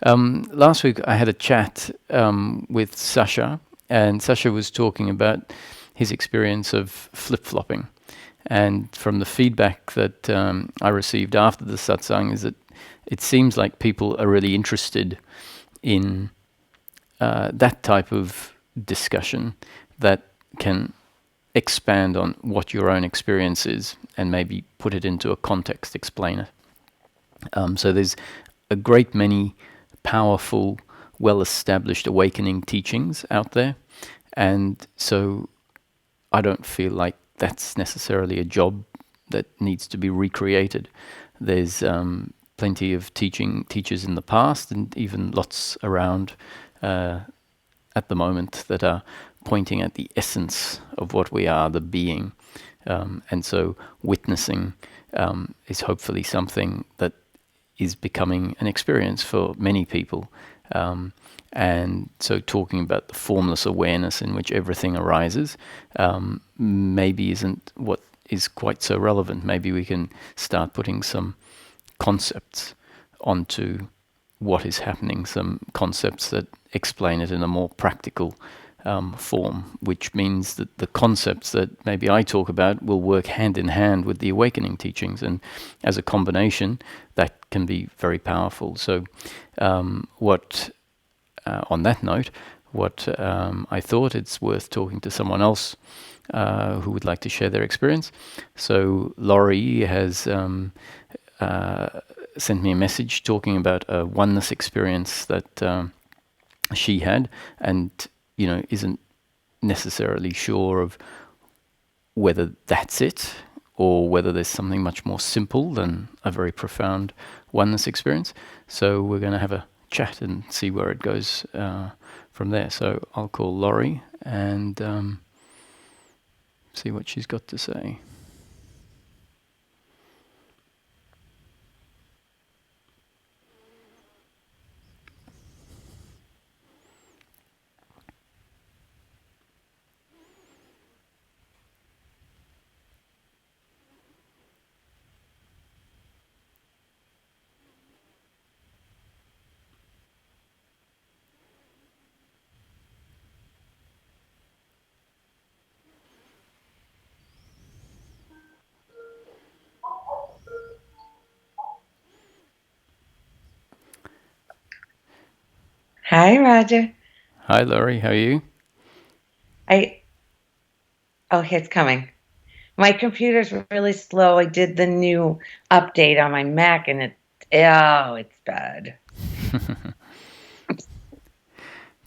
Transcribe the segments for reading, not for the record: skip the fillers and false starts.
Last week I had a chat with Sasha, and Sasha was talking about his experience of flip-flopping. And from the feedback that I received after the satsang is that it seems like people are really interested in that type of discussion that can expand on what your own experience is and maybe put it into a context, explain it. So there's a great many powerful, well-established awakening teachings out there. And so I don't feel like that's necessarily a job that needs to be recreated. There's plenty of teachers in the past and even lots around at the moment that are pointing at the essence of what we are, the being. And so witnessing is hopefully something that is becoming an experience for many people. And so talking about the formless awareness in which everything arises maybe isn't what is quite so relevant. Maybe we can start putting some concepts onto what is happening, some concepts that explain it in a more practical form, which means that the concepts that maybe I talk about will work hand in hand with the awakening teachings, and as a combination that can be very powerful. So on that note, what I thought, it's worth talking to someone else who would like to share their experience. So Laurie has sent me a message talking about a oneness experience that she had, and isn't necessarily sure of whether that's it or whether there's something much more simple than a very profound oneness experience. So we're going to have a chat and see where it goes from there. So I'll call Laurie and see what she's got to say. Hi, Roger. Hi, Laurie. How are you? It's coming. My computer's really slow. I did the new update on my Mac, and it's bad.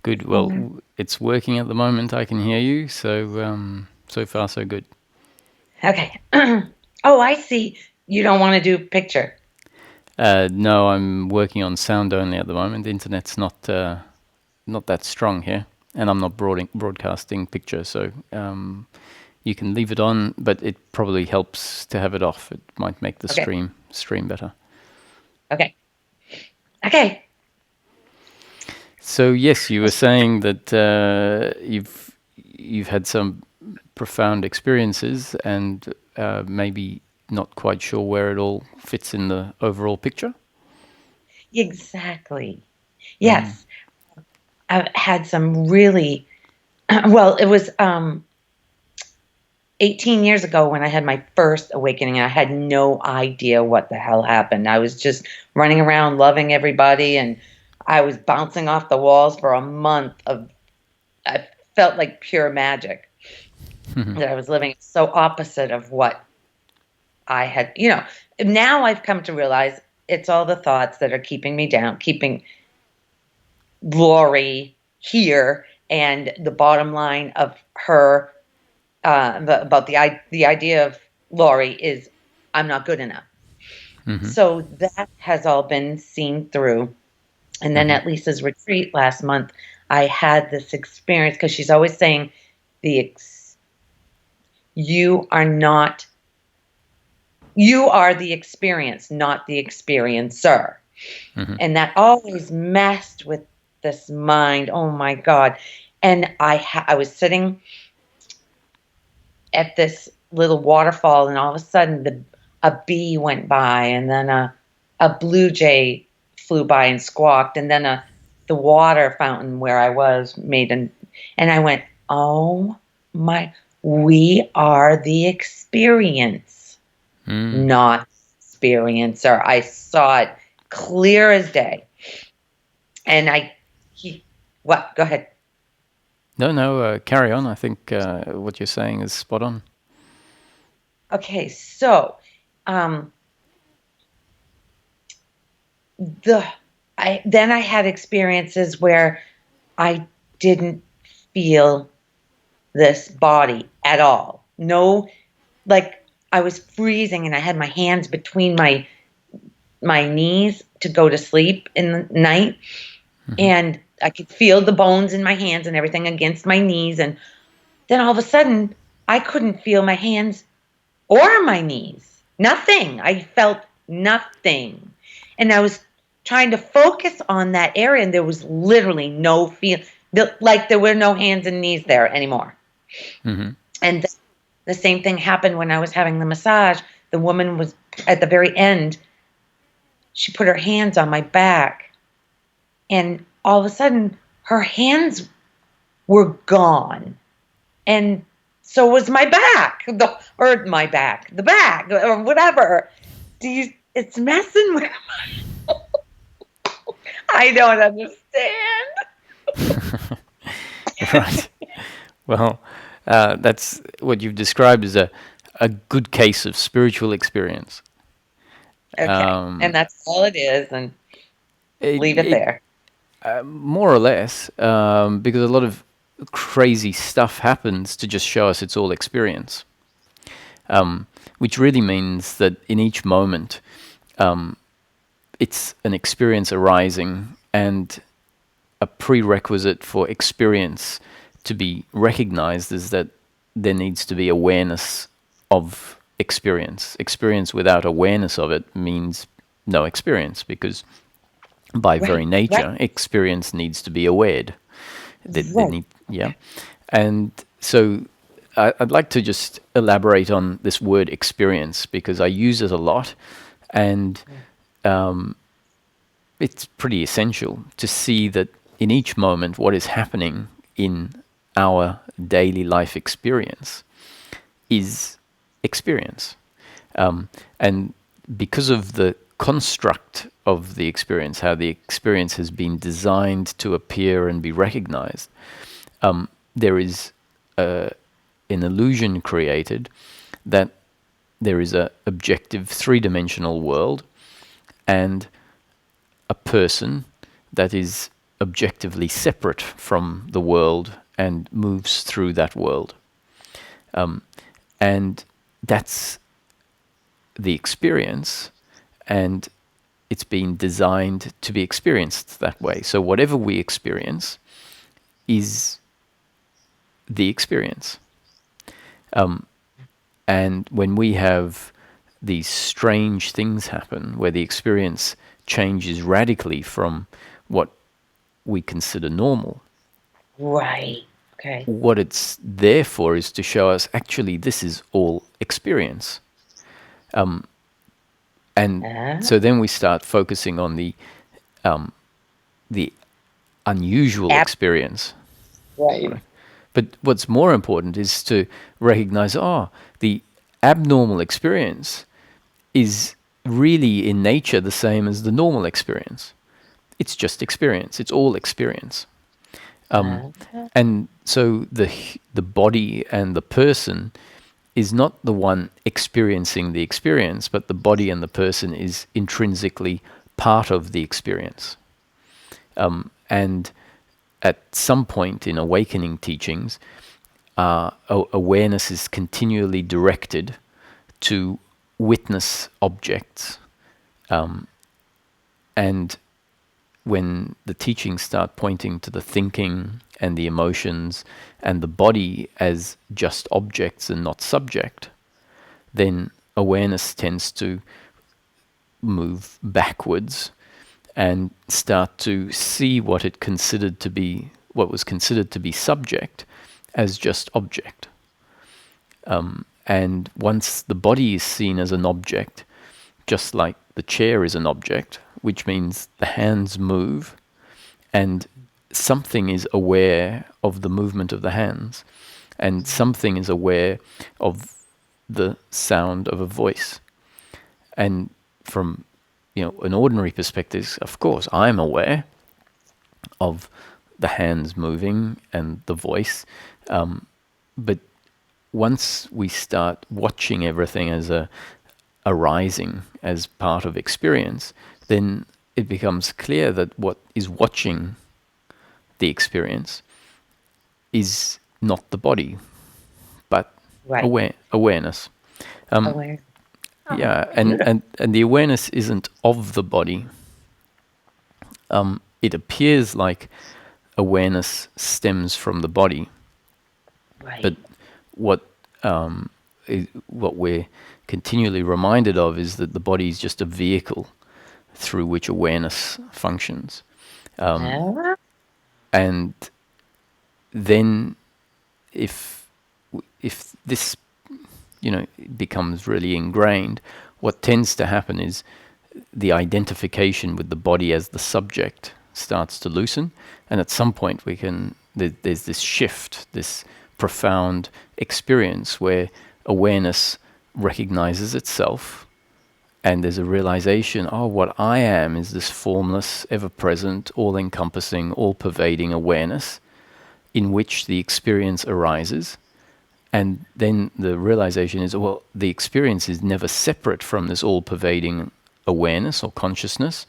Good. Well, it's working at the moment. I can hear you. So so far so good. Okay. Oh, I see. You don't want to do picture. No, I'm working on sound only at the moment. The internet's not that strong here, and I'm not broadcasting picture. So you can leave it on, but it probably helps to have it off. It might make the Okay. stream better. Okay. Okay. So yes, you were saying that you've had some profound experiences, and maybe not quite sure where it all fits in the overall picture. Exactly. Yes. I've had some really, well, it was 18 years ago when I had my first awakening. I had no idea what the hell happened. I was just running around loving everybody, and I was bouncing off the walls for a month I felt like pure magic that I was living, so opposite of what I had. Now I've come to realize it's all the thoughts that are keeping me down, keeping Lori here, and the bottom line of her about the idea of Lori is I'm not good enough. So that has all been seen through. And then at Lisa's retreat last month, I had this experience because she's always saying you are not, you are the experience, not the experiencer. And that always messed with this mind. Oh my God. And I was sitting at this little waterfall, and all of a sudden a bee went by, and then a blue jay flew by and squawked, and then the water fountain where I was and I went, oh my, we are the experience, not experiencer. I saw it clear as day. And what? Go ahead. No, carry on. I think what you're saying is spot on. Okay, so then I had experiences where I didn't feel this body at all. No, like I was freezing and I had my hands between my knees to go to sleep in the night. And I could feel the bones in my hands and everything against my knees. And then all of a sudden, I couldn't feel my hands or my knees. Nothing. I felt nothing. And I was trying to focus on that area, and there was literally no feel. Like there were no hands and knees there anymore. And the same thing happened when I was having the massage. The woman was at the very end. She put her hands on my back. And all of a sudden, her hands were gone. And so was my back, the back, or whatever. It's messing with me. I don't understand. Right. Well, that's what you've described as a good case of spiritual experience. Okay. And that's all it is, and leave it there. More or less, because a lot of crazy stuff happens to just show us it's all experience, which really means that in each moment, it's an experience arising, and a prerequisite for experience to be recognized is that there needs to be awareness of experience. Experience without awareness of it means no experience, because by very nature, experience needs to be awared. And so I'd like to just elaborate on this word experience, because I use it a lot, and it's pretty essential to see that in each moment what is happening in our daily life experience is experience. And because of the construct of the experience, how the experience has been designed to appear and be recognized, there is an illusion created that there is an objective three-dimensional world and a person that is objectively separate from the world and moves through that world. And that's the experience, and it's been designed to be experienced that way. So whatever we experience is the experience. And when we have these strange things happen, where the experience changes radically from what we consider normal, right? Okay. What it's there for is to show us, actually, this is all experience. So then we start focusing on the unusual experience. Right. But what's more important is to recognize, the abnormal experience is really in nature the same as the normal experience. It's just experience. It's all experience. And so the body and the person is not the one experiencing the experience, but the body and the person is intrinsically part of the experience. And at some point in awakening teachings, awareness is continually directed to witness objects. And when the teachings start pointing to the thinking and the emotions and the body as just objects and not subject, then awareness tends to move backwards and start to see what was considered to be subject as just object. And once the body is seen as an object, just like the chair is an object, which means the hands move and something is aware of the movement of the hands and something is aware of the sound of a voice. And from an ordinary perspective, of course, I'm aware of the hands moving and the voice. But once we start watching everything as a arising as part of experience, then it becomes clear that what is watching the experience is not the body, but awareness. Aware. Yeah, and the awareness isn't of the body. It appears like awareness stems from the body, but what we're continually reminded of is that the body is just a vehicle through which awareness functions. And then if this becomes really ingrained, what tends to happen is the identification with the body as the subject starts to loosen, and at some point there's this shift, this profound experience where awareness recognizes itself, and there's a realization, what I am is this formless, ever-present, all-encompassing, all-pervading awareness in which the experience arises. And then the realization is, the experience is never separate from this all-pervading awareness or consciousness.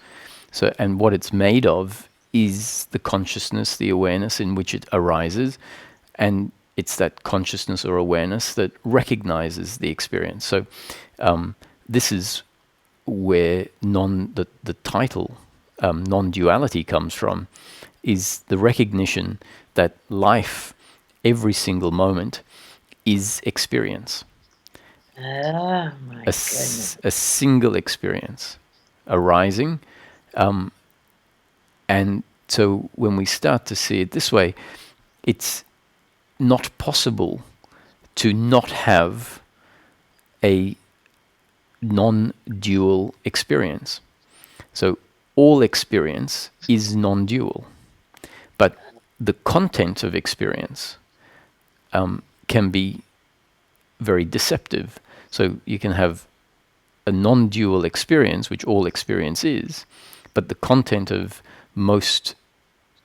And what it's made of is the consciousness, the awareness in which it arises, and it's that consciousness or awareness that recognizes the experience. So this is where the title non-duality comes from, is the recognition that life, every single moment, is experience. Oh my goodness. A single experience arising. And so when we start to see it this way, it's not possible to not have a non-dual experience. So all experience is non-dual, but the content of experience can be very deceptive. So you can have a non-dual experience, which all experience is, but the content of most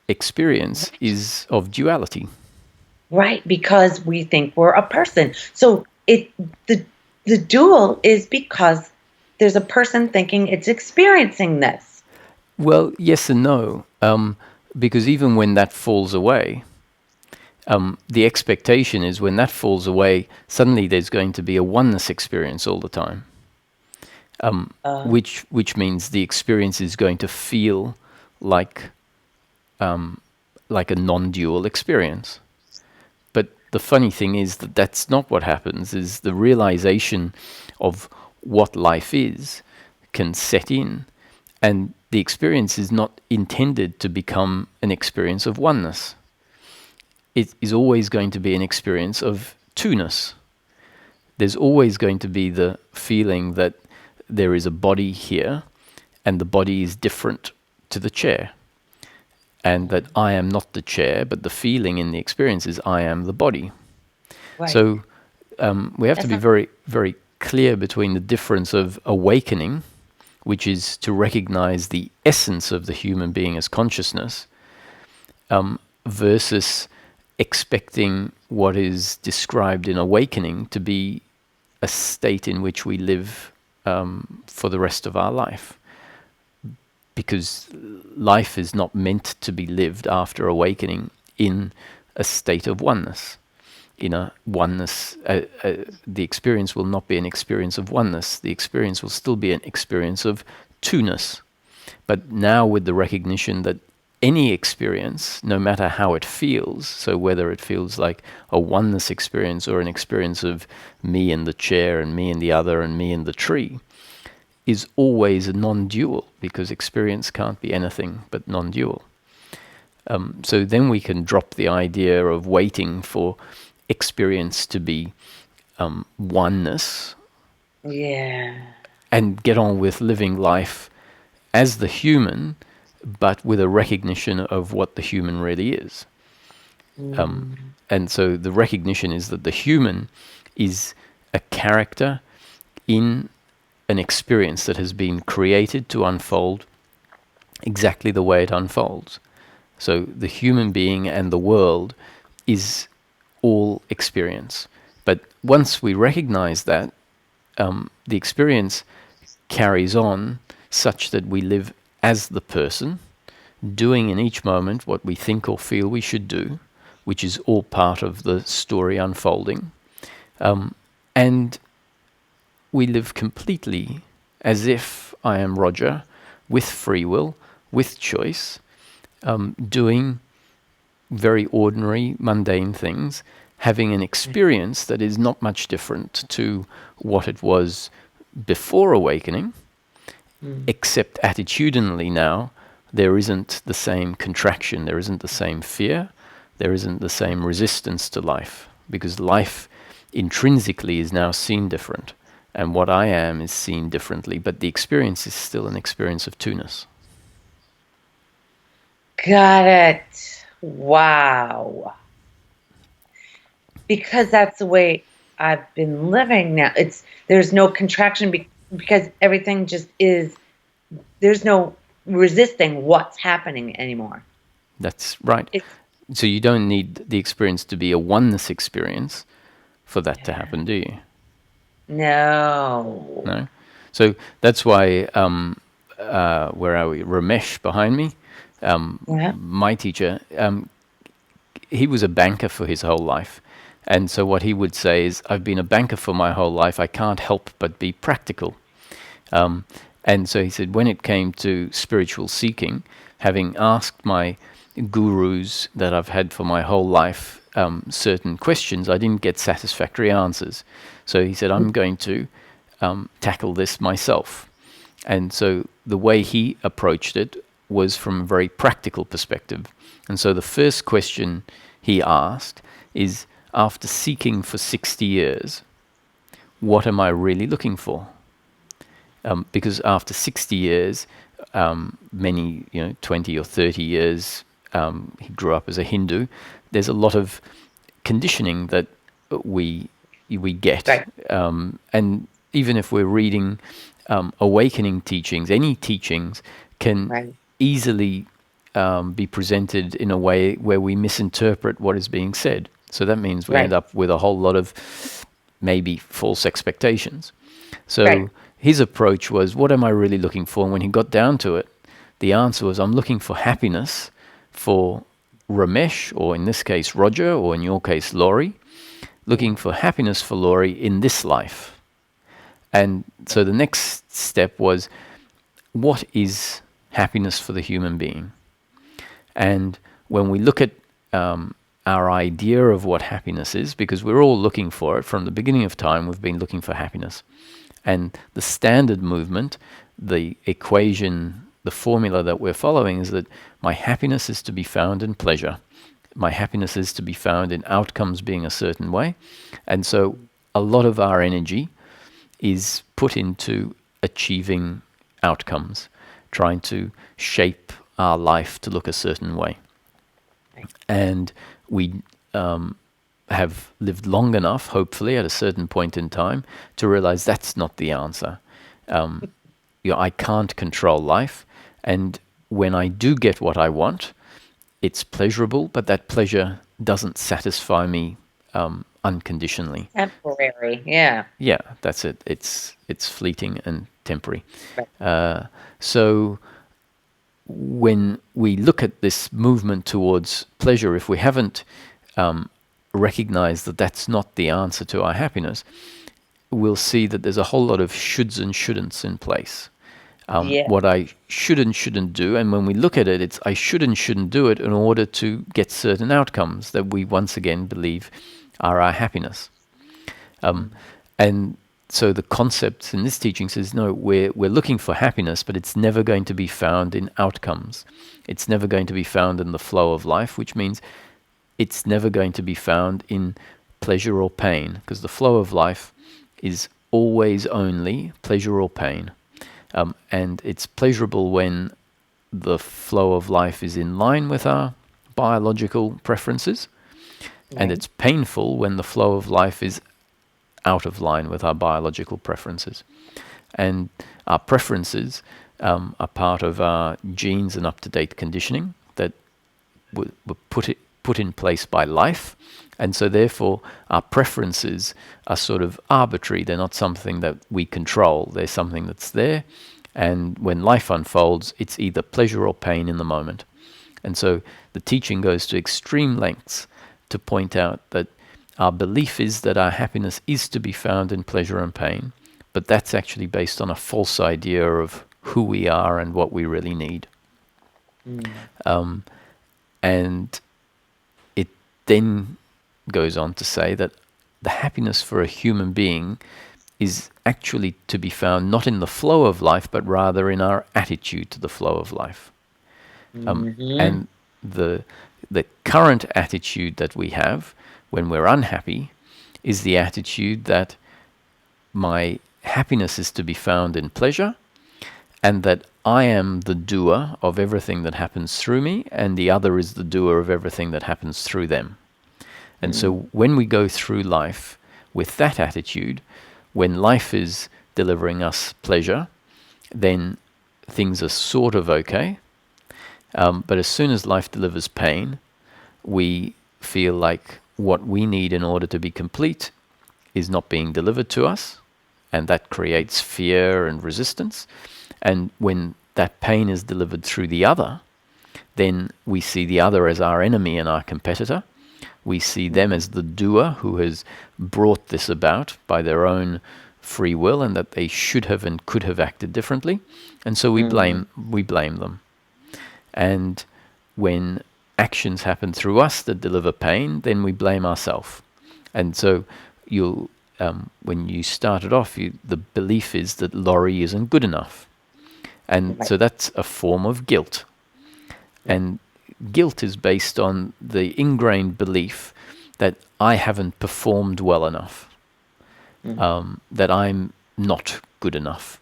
experience is of duality. Right, because we think we're a person. So the dual is because there's a person thinking it's experiencing this. Well, yes and no, because even when that falls away, the expectation is when that falls away, suddenly there's going to be a oneness experience all the time, which means the experience is going to feel like a non-dual experience. But the funny thing is that that's not what happens. Is the realization of what life is can set in, and the experience is not intended to become an experience of oneness. It is always going to be an experience of two-ness. There's always going to be the feeling that there is a body here, and the body is different to the chair, and that I am not the chair, but the feeling in the experience is I am the body. Right. So we have to be very, very clear between the difference of awakening, which is to recognize the essence of the human being as consciousness, versus expecting what is described in awakening to be a state in which we live for the rest of our life. Because life is not meant to be lived after awakening in a state of oneness. In a oneness, the experience will not be an experience of oneness. The experience will still be an experience of two-ness. But now with the recognition that any experience, no matter how it feels, so whether it feels like a oneness experience or an experience of me in the chair and me in the other and me in the tree, is always a non-dual, because experience can't be anything but non-dual. So then we can drop the idea of waiting for experience to be oneness. Yeah. and get on with living life as the human, but with a recognition of what the human really is. And so the recognition is that the human is a character in an experience that has been created to unfold exactly the way it unfolds. So the human being and the world is all experience. But once we recognize that, the experience carries on such that we live as the person, doing in each moment what we think or feel we should do, which is all part of the story unfolding. And we live completely as if I am Roger, with free will, with choice, doing very ordinary, mundane things, having an experience that is not much different to what it was before awakening, except attitudinally now, there isn't the same contraction, there isn't the same fear, there isn't the same resistance to life, because life intrinsically is now seen different, and what I am is seen differently, but the experience is still an experience of two-ness. Got it. Wow. Because that's the way I've been living now. There's no contraction because everything just is. There's no resisting what's happening anymore. That's right. So you don't need the experience to be a oneness experience for that to happen, do you? No. No. So that's why, where are we? Ramesh behind me, my teacher, he was a banker for his whole life. And so what he would say is, I've been a banker for my whole life. I can't help but be practical. And so he said, when it came to spiritual seeking, having asked my gurus that I've had for my whole life certain questions, I didn't get satisfactory answers. So he said, I'm going to tackle this myself. And so the way he approached it was from a very practical perspective. And so the first question he asked is, after seeking for 60 years, what am I really looking for? Because after 60 years, many, 20 or 30 years, he grew up as a Hindu, there's a lot of conditioning that we get. Right. And even if we're reading awakening teachings, any teachings can easily be presented in a way where we misinterpret what is being said. So that means we end up with a whole lot of maybe false expectations. So his approach was, what am I really looking for? And when he got down to it, the answer was, I'm looking for happiness for Ramesh, or in this case, Roger, or in your case, Laurie. Looking for happiness for Laurie in this life. And so the next step was, what is happiness for the human being? And when we look at our idea of what happiness is, because we're all looking for it from the beginning of time, we've been looking for happiness. And the standard movement, the equation, the formula that we're following is that my happiness is to be found in pleasure. My happiness is to be found in outcomes being a certain way. And so a lot of our energy is put into achieving outcomes, trying to shape our life to look a certain way. And we have lived long enough, hopefully, at a certain point in time, to realize that's not the answer. I can't control life, and when I do get what I want, it's pleasurable, but that pleasure doesn't satisfy me unconditionally. Temporary, yeah. Yeah, that's it. It's fleeting and temporary. So when we look at this movement towards pleasure, if we haven't recognized that that's not the answer to our happiness, we'll see that there's a whole lot of shoulds and shouldn'ts in place. What I should and shouldn't do, and when we look at it, it's I should and shouldn't do it in order to get certain outcomes that we once again believe are our happiness. And so the concept in this teaching says, no, we're looking for happiness, but it's never going to be found in outcomes. It's never going to be found in the flow of life, which means it's never going to be found in pleasure or pain, because the flow of life is always only pleasure or pain. And it's pleasurable when the flow of life is in line with our biological preferences, and it's painful when the flow of life is out of line with our biological preferences. And our preferences are part of our genes and up-to-date conditioning that were put in place by life. And so therefore our preferences are sort of arbitrary. They're not something that we control. They're something that's there. And when life unfolds, it's either pleasure or pain in the moment. And so the teaching goes to extreme lengths to point out that our belief is that our happiness is to be found in pleasure and pain, but that's actually based on a false idea of who we are and what we really need. And it then goes on to say that the happiness for a human being is actually to be found not in the flow of life, but rather in our attitude to the flow of life. And the current attitude that we have when we're unhappy is the attitude that my happiness is to be found in pleasure, and that I am the doer of everything that happens through me, and the other is the doer of everything that happens through them. And so when we go through life with that attitude, when life is delivering us pleasure, then things are sort of okay. But as soon as life delivers pain, we feel like what we need in order to be complete is not being delivered to us, and that creates fear and resistance. And when that pain is delivered through the other, then we see the other as our enemy and our competitor. We see them as the doer who has brought this about by their own free will, and that they should have and could have acted differently. And so we blame them. And when actions happen through us that deliver pain, then we blame ourselves. And so when you started off, the belief is that Laurie isn't good enough. And so that's a form of guilt. And guilt is based on the ingrained belief that I haven't performed well enough, that I'm not good enough.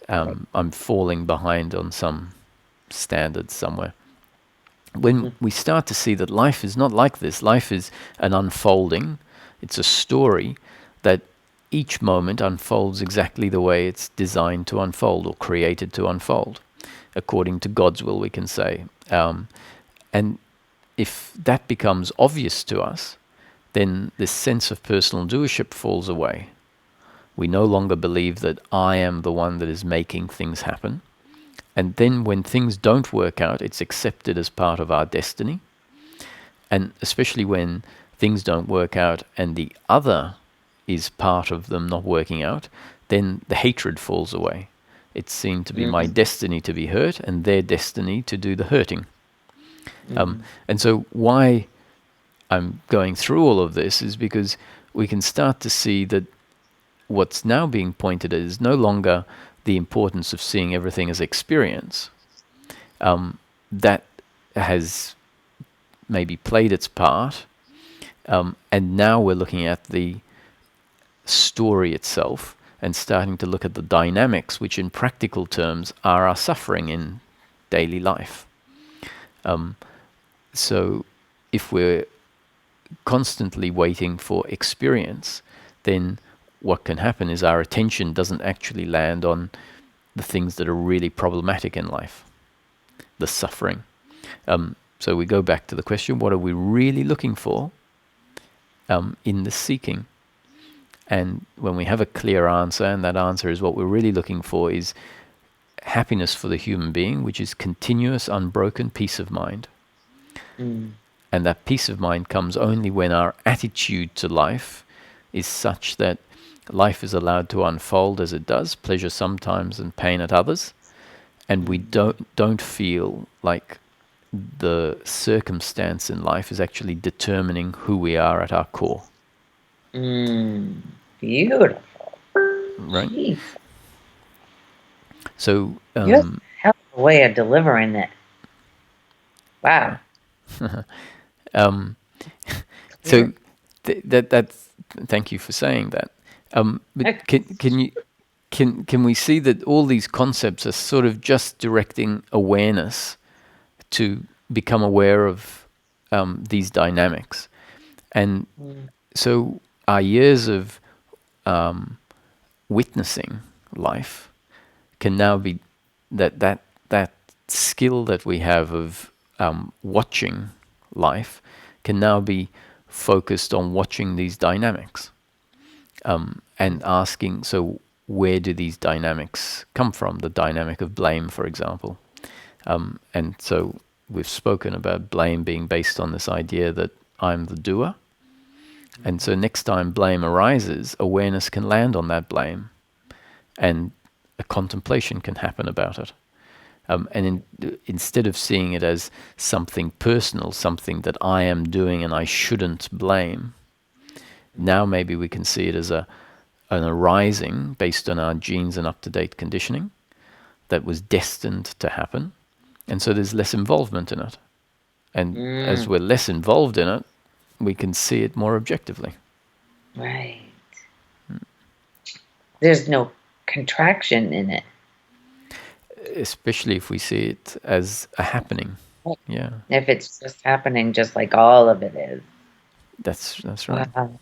I'm falling behind on some standards somewhere. When we start to see that life is not like this, life is an unfolding, it's a story that each moment unfolds exactly the way it's designed to unfold or created to unfold, according to God's will, we can say. And if that becomes obvious to us, then this sense of personal doership falls away. We no longer believe that I am the one that is making things happen. And then when things don't work out, it's accepted as part of our destiny. And especially when things don't work out and the other is part of them not working out, then the hatred falls away. It's seen to be my destiny to be hurt and their destiny to do the hurting. And so why I'm going through all of this is because we can start to see that what's now being pointed at is no longer the importance of seeing everything as experience. That has maybe played its part, and now we're looking at the story itself and starting to look at the dynamics, which in practical terms are our suffering in daily life. So if we're constantly waiting for experience, then what can happen is our attention doesn't actually land on the things that are really problematic in life, the suffering. So we go back to the question, what are we really looking for in the seeking? And when we have a clear answer, and that answer is what we're really looking for is happiness for the human being, which is continuous, unbroken peace of mind. And that peace of mind comes only when our attitude to life is such that life is allowed to unfold as it does, pleasure sometimes and pain at others, and we don't feel like the circumstance in life is actually determining who we are at our core. Beautiful. Right? Jeez. So You have a hell of a way of delivering it. Wow. so that's thank you for saying that. But can we see that all these concepts are sort of just directing awareness to become aware of these dynamics, and so our years of witnessing life can now be that skill that we have of watching life can now be focused on watching these dynamics, and asking, so where do these dynamics come from? The dynamic of blame, for example. And so we've spoken about blame being based on this idea that I'm the doer. And so next time blame arises, awareness can land on that blame, and a contemplation can happen about it. Instead of seeing it as something personal, something that I am doing and I shouldn't blame, now maybe we can see it as an arising based on our genes and up-to-date conditioning that was destined to happen. And so there's less involvement in it. And as we're less involved in it, we can see it more objectively. Right. There's no contraction in it. Especially if we see it as a happening. Yeah. If it's just happening just like all of it is. That's right. Wow.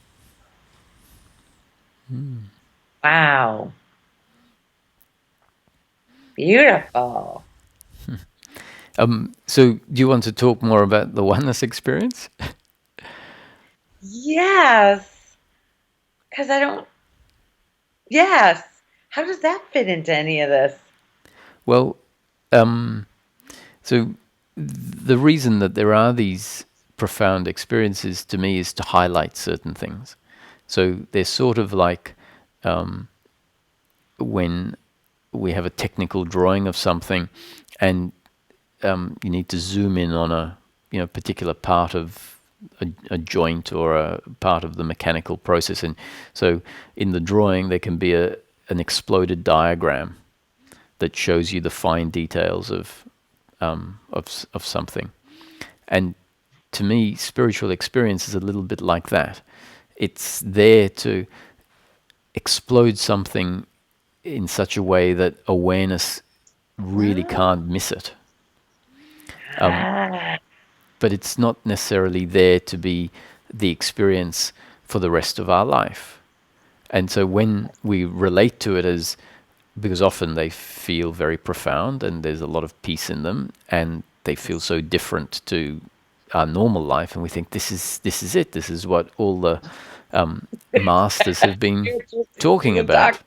Wow. Beautiful. So do you want to talk more about the oneness experience? Yes. Because yes. How does that fit into any of this? Well, so the reason that there are these profound experiences to me is to highlight certain things. So they're sort of like when we have a technical drawing of something, and you need to zoom in on a particular part of a joint or a part of the mechanical process. And so in the drawing there can be an exploded diagram that shows you the fine details of something. And to me, spiritual experience is a little bit like that. It's there to explode something in such a way that awareness really can't miss it. But it's not necessarily there to be the experience for the rest of our life. And so when we relate to it as, because often they feel very profound and there's a lot of peace in them, and they feel so different to our normal life, and we think this is it. This is what all the masters have been talking about.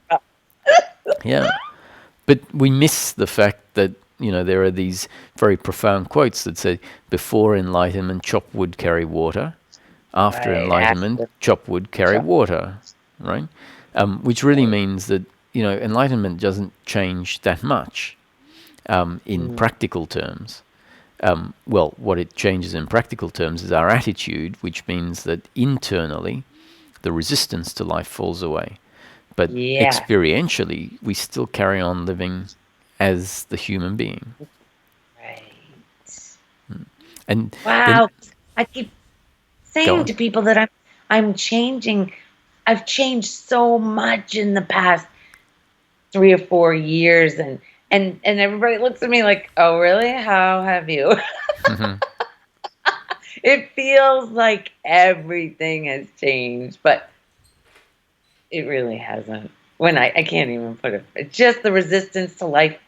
Yeah, but we miss the fact that there are these very profound quotes that say, "Before enlightenment, chop wood, carry water. After enlightenment, chop wood, carry water." Right, which really means that enlightenment doesn't change that much in practical terms. Well, what it changes in practical terms is our attitude, which means that internally the resistance to life falls away. But experientially, we still carry on living as the human being. Right. And wow. I keep saying to people that I'm changing. I've changed so much in the past 3 or 4 years, and everybody looks at me like, "Oh, really? How have you?" It feels like everything has changed, but it really hasn't. When I can't even put it. It's just the resistance to life.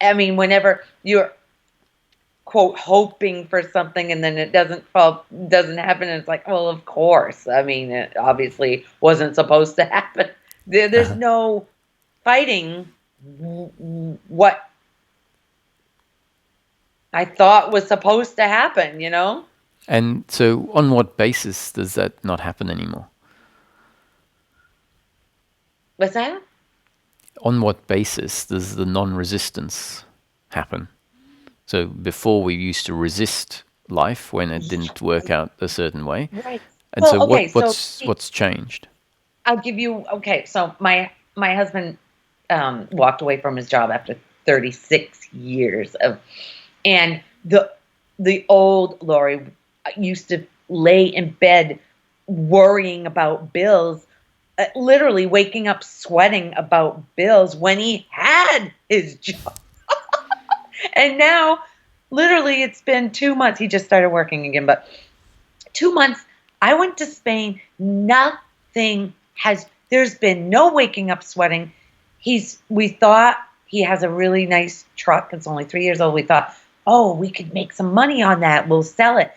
I mean, whenever you're quote hoping for something and then it doesn't happen, and it's like, well, of course. I mean, it obviously wasn't supposed to happen. There's no fighting what I thought was supposed to happen, And so on what basis does that not happen anymore? What's that? On what basis does the non-resistance happen? So before we used to resist life when it didn't work out a certain way. Right. And what's changed? I'll give you, so my husband walked away from his job after 36 years and the old Lori used to lay in bed worrying about bills literally waking up sweating about bills when he had his job. And now, literally, it's been 2 months. He just started working again, but 2 months. I went to Spain. There's been no waking up sweating. We thought he has a really nice truck. It's only 3 years old. We thought, oh, we could make some money on that. We'll sell it.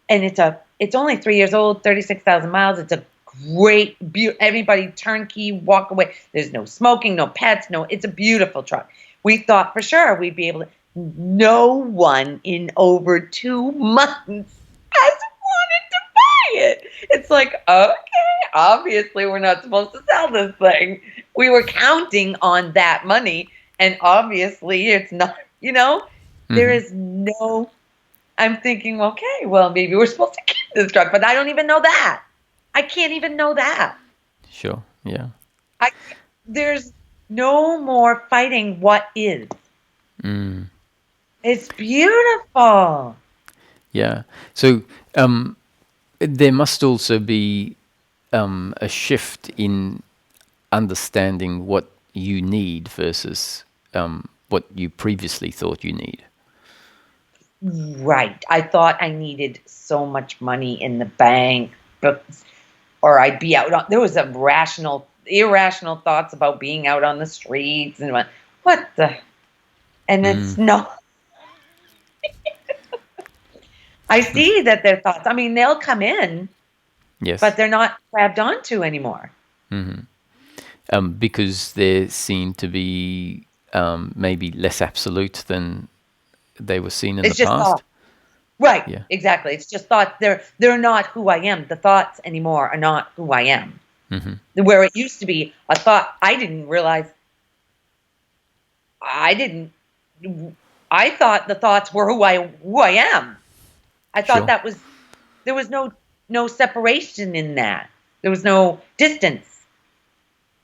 And it's only 3 years old, 36,000 miles. It's a great, everybody turnkey, walk away. There's no smoking, no pets, it's a beautiful truck. We thought for sure we'd be able to. No one in over 2 months has wanted to buy it. It's like, okay, obviously we're not supposed to sell this thing. We were counting on that money, and obviously it's not, there is no, I'm thinking, okay, well, maybe we're supposed to keep this truck, but I don't even know that. I can't even know that. Sure, yeah. There's no more fighting what is. It's beautiful. Yeah. So there must also be a shift in understanding what you need versus what you previously thought you need. Right. I thought I needed so much money in the bank, or I'd be out. There was irrational thoughts about being out on the streets, and what the? And it's no. I see that their thoughts. I mean, they'll come in, yes, but they're not grabbed onto anymore. Because they seem to be maybe less absolute than they were seen in the past. Thought. Right. Yeah. Exactly. It's just thoughts. They're not who I am. The thoughts anymore are not who I am. Where it used to be a thought, I didn't realize. I thought the thoughts were who I am. I thought there was no separation in that. There was no distance,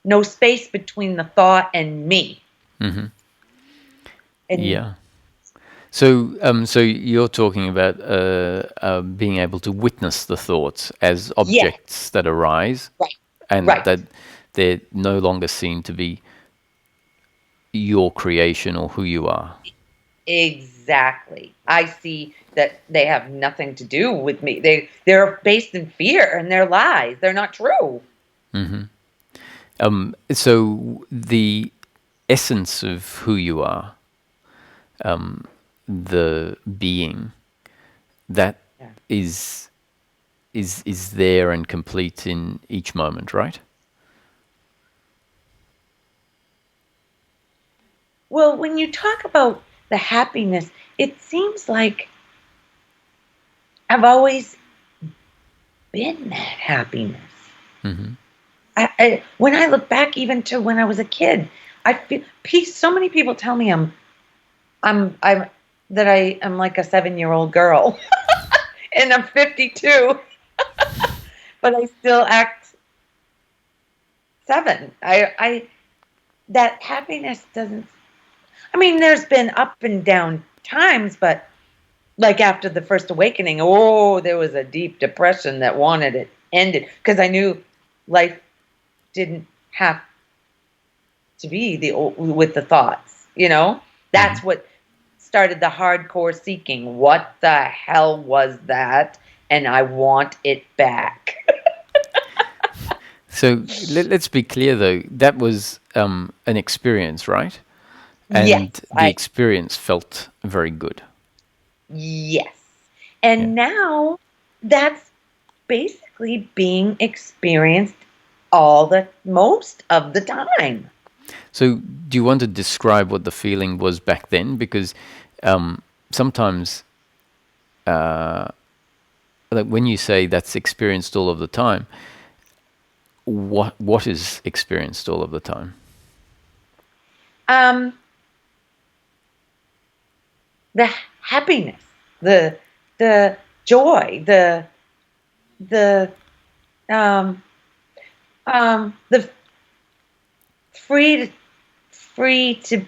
no space between the thought and me. Yeah. So you're talking about being able to witness the thoughts as objects that arise, and that they're no longer seen to be your creation or who you are. Exactly. I see that they have nothing to do with me. They're based in fear, and they're lies. They're not true. So the essence of who you are, the being, that is there and complete in each moment, right? Well, when you talk about the happiness, it seems like I've always been that happiness. When I look back, even to when I was a kid, I feel peace. So many people tell me I'm like a 7-year-old girl, and I'm 52, but I still act 7. That happiness doesn't. I mean, there's been up and down times, but like after the first awakening, there was a deep depression that wanted it ended, because I knew life didn't have to be with the thoughts. That's what started the hardcore seeking. What the hell was that? And I want it back. So let's be clear, though. That was an experience, right? And the experience felt very good. Yes. And now that's basically being experienced most of the time. So do you want to describe what the feeling was back then? Because sometimes like when you say that's experienced all of the time, what is experienced all of the time? The happiness, the joy, the free to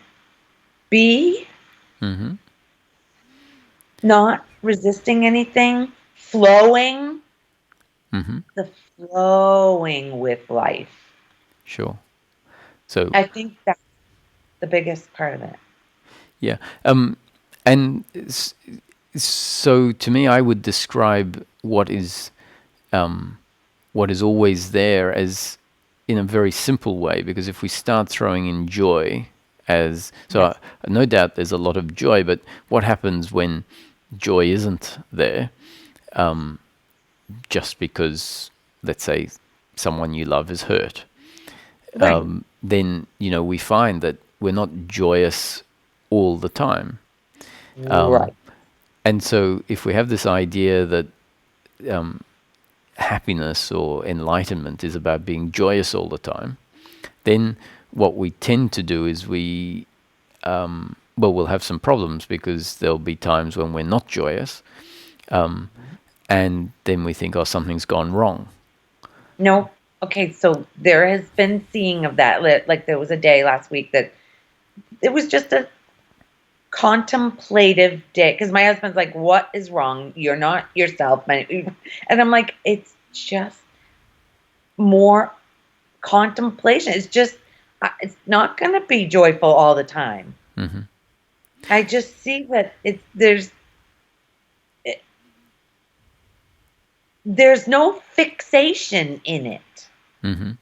be, not resisting anything, flowing, the flowing with life. Sure. So I think that's the biggest part of it. yeah, and so to me, I would describe what is always there as in a very simple way, because if we start throwing in joy as Yes. no doubt there's a lot of joy, but what happens when joy isn't there, just because, let's say, someone you love is hurt? Right. Then we find that we're not joyous all the time. Right. And so if we have this idea that happiness or enlightenment is about being joyous all the time, then what we tend to do is we'll have some problems, because there'll be times when we're not joyous, and then we think, oh, something's gone wrong. No. Okay, so there has been seeing of that. Like there was a day last week that it was just a contemplative day, because my husband's like, "What is wrong? You're not yourself," and I'm like, "It's just more contemplation. It's just, it's not going to be joyful all the time." Mm-hmm. I just see that there's no fixation in it. Mm-hmm.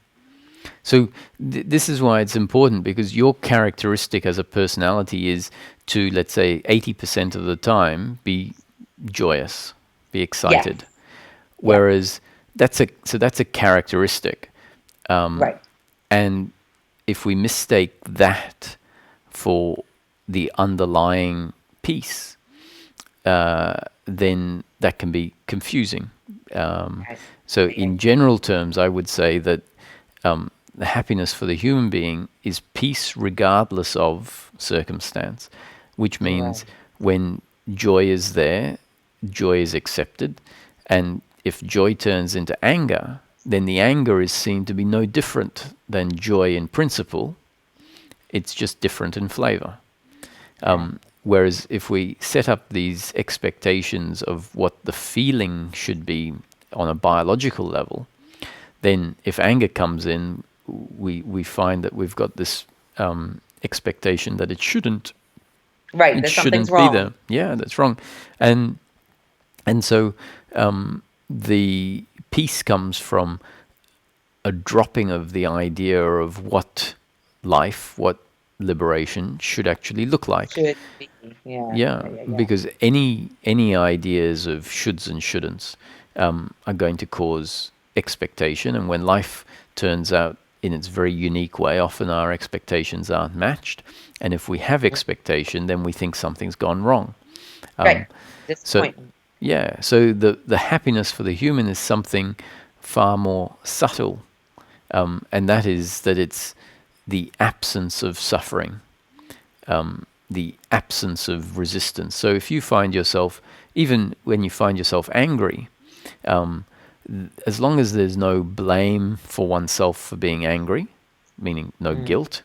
So this is why it's important, because your characteristic as a personality is to, let's say, 80% of the time be joyous, be excited. Yes. Whereas that's a characteristic. Right. And if we mistake that for the underlying peace, then that can be confusing. So in general terms, I would say that the happiness for the human being is peace regardless of circumstance, which means when joy is there, joy is accepted. And if joy turns into anger, then the anger is seen to be no different than joy in principle. It's just different in flavor. Whereas if we set up these expectations of what the feeling should be on a biological level, then if anger comes in, we find that we've got this expectation that it shouldn't Right. That something's be wrong. there. Yeah, that's wrong. And so the peace comes from a dropping of the idea of what liberation should actually look like. Should be. Yeah. Yeah, because any ideas of shoulds and shouldn'ts are going to cause expectation, and when life turns out in its very unique way, often our expectations aren't matched. And if we have expectation, then we think something's gone wrong. Right. So Disappointment. yeah, so the happiness for the human is something far more subtle, and that is that it's the absence of suffering, the absence of resistance. So if you find yourself, even when you find yourself angry, as long as there's no blame for oneself for being angry, meaning no guilt,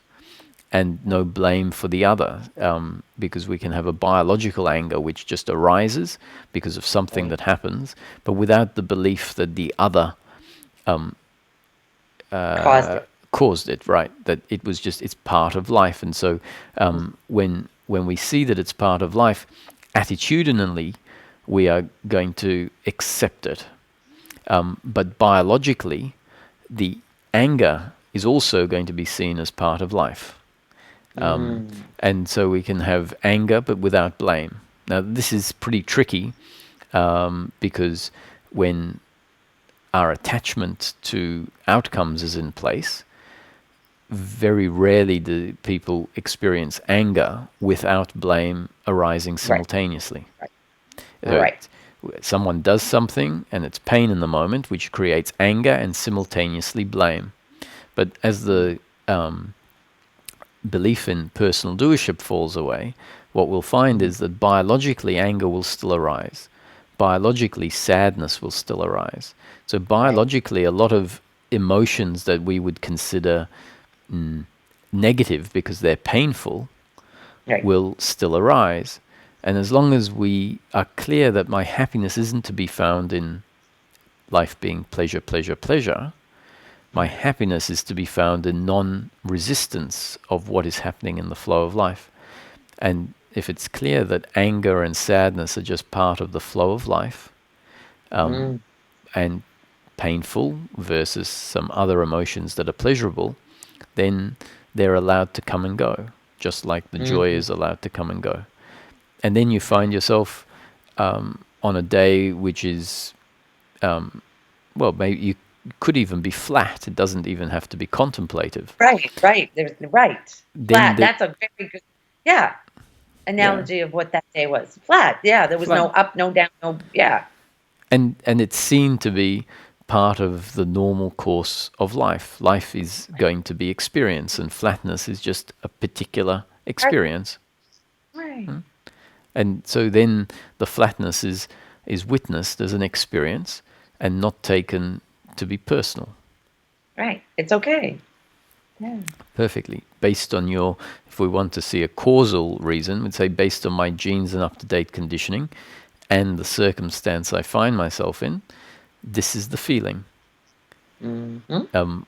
and no blame for the other, because we can have a biological anger which just arises because of something that happens, but without the belief that the other caused it, right? That it was just, it's part of life. And so when we see that it's part of life, attitudinally, we are going to accept it. But biologically, the anger is also going to be seen as part of life. And so we can have anger, but without blame. Now, this is pretty tricky, because when our attachment to outcomes is in place, very rarely do people experience anger without blame arising simultaneously. Right. Someone does something and it's pain in the moment, which creates anger and simultaneously blame. But as the belief in personal doership falls away, what we'll find is that biologically anger will still arise. Biologically sadness will still arise. So biologically a lot of emotions that we would consider negative because they're painful will still arise. And as long as we are clear that my happiness isn't to be found in life being pleasure, pleasure, pleasure, My happiness is to be found in non-resistance of what is happening in the flow of life. And if it's clear that anger and sadness are just part of the flow of life, and painful versus some other emotions that are pleasurable, then they're allowed to come and go, just like the joy is allowed to come and go. And then you find yourself on a day which is, well, maybe you could even be flat. It doesn't even have to be contemplative. Right. There's flat. That's a very good, analogy of what that day was. Flat. Yeah, there was no up, no down, no. And it's seen to be part of the normal course of life. Life is going to be experience, and flatness is just a particular experience. Right. And so then the flatness is witnessed as an experience and not taken to be personal. Right. It's okay. Yeah. Perfectly. Based on your, if we want to see a causal reason, we'd say based on my genes and up-to-date conditioning and the circumstance I find myself in, this is the feeling.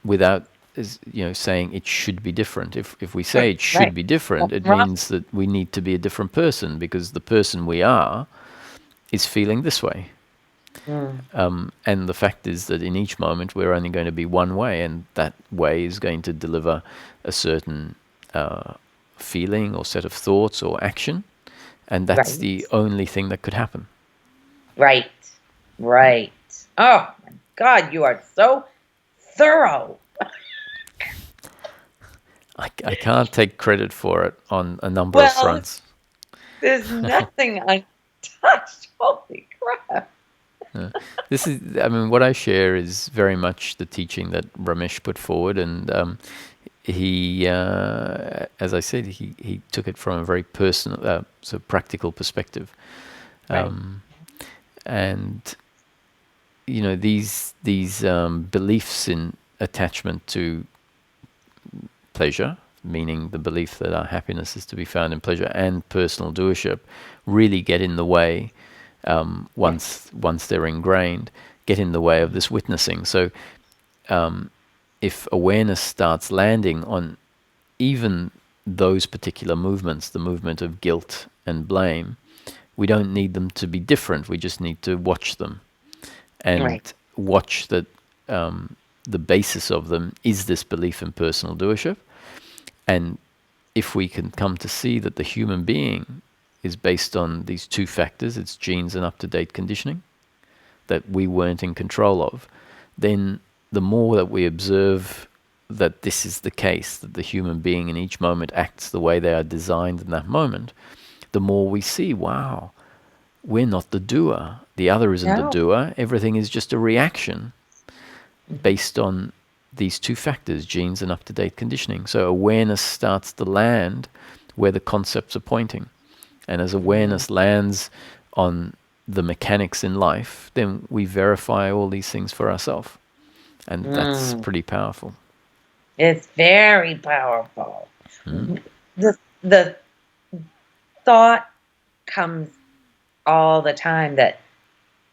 Without saying it should be different. If we say it should be different, it means that we need to be a different person, because the person we are is feeling this way. And the fact is that in each moment we're only going to be one way, and that way is going to deliver a certain feeling or set of thoughts or action, and that's the only thing that could happen. Right. Oh my God, you are so thorough. I can't take credit for it on a number of fronts. There's nothing untouched. Holy crap. This is, what I share is very much the teaching that Ramesh put forward, and he, as I said, he took it from a very personal, practical perspective. And these beliefs in attachment to pleasure, meaning the belief that our happiness is to be found in pleasure, and personal doership, really get in the way. Once they're ingrained, get in the way of this witnessing. So if awareness starts landing on even those particular movements, the movement of guilt and blame, we don't need them to be different. We just need to watch them and watch that the basis of them is this belief in personal doership. And if we can come to see that the human being is based on these two factors, its genes and up-to-date conditioning, that we weren't in control of, then the more that we observe that this is the case, that the human being in each moment acts the way they are designed in that moment, the more we see, wow, we're not the doer. The other isn't the doer. Everything is just a reaction based on these two factors, genes and up-to-date conditioning. So awareness starts to land where the concepts are pointing. And as awareness lands on the mechanics in life, then we verify all these things for ourselves. And that's pretty powerful. It's very powerful. The thought comes all the time that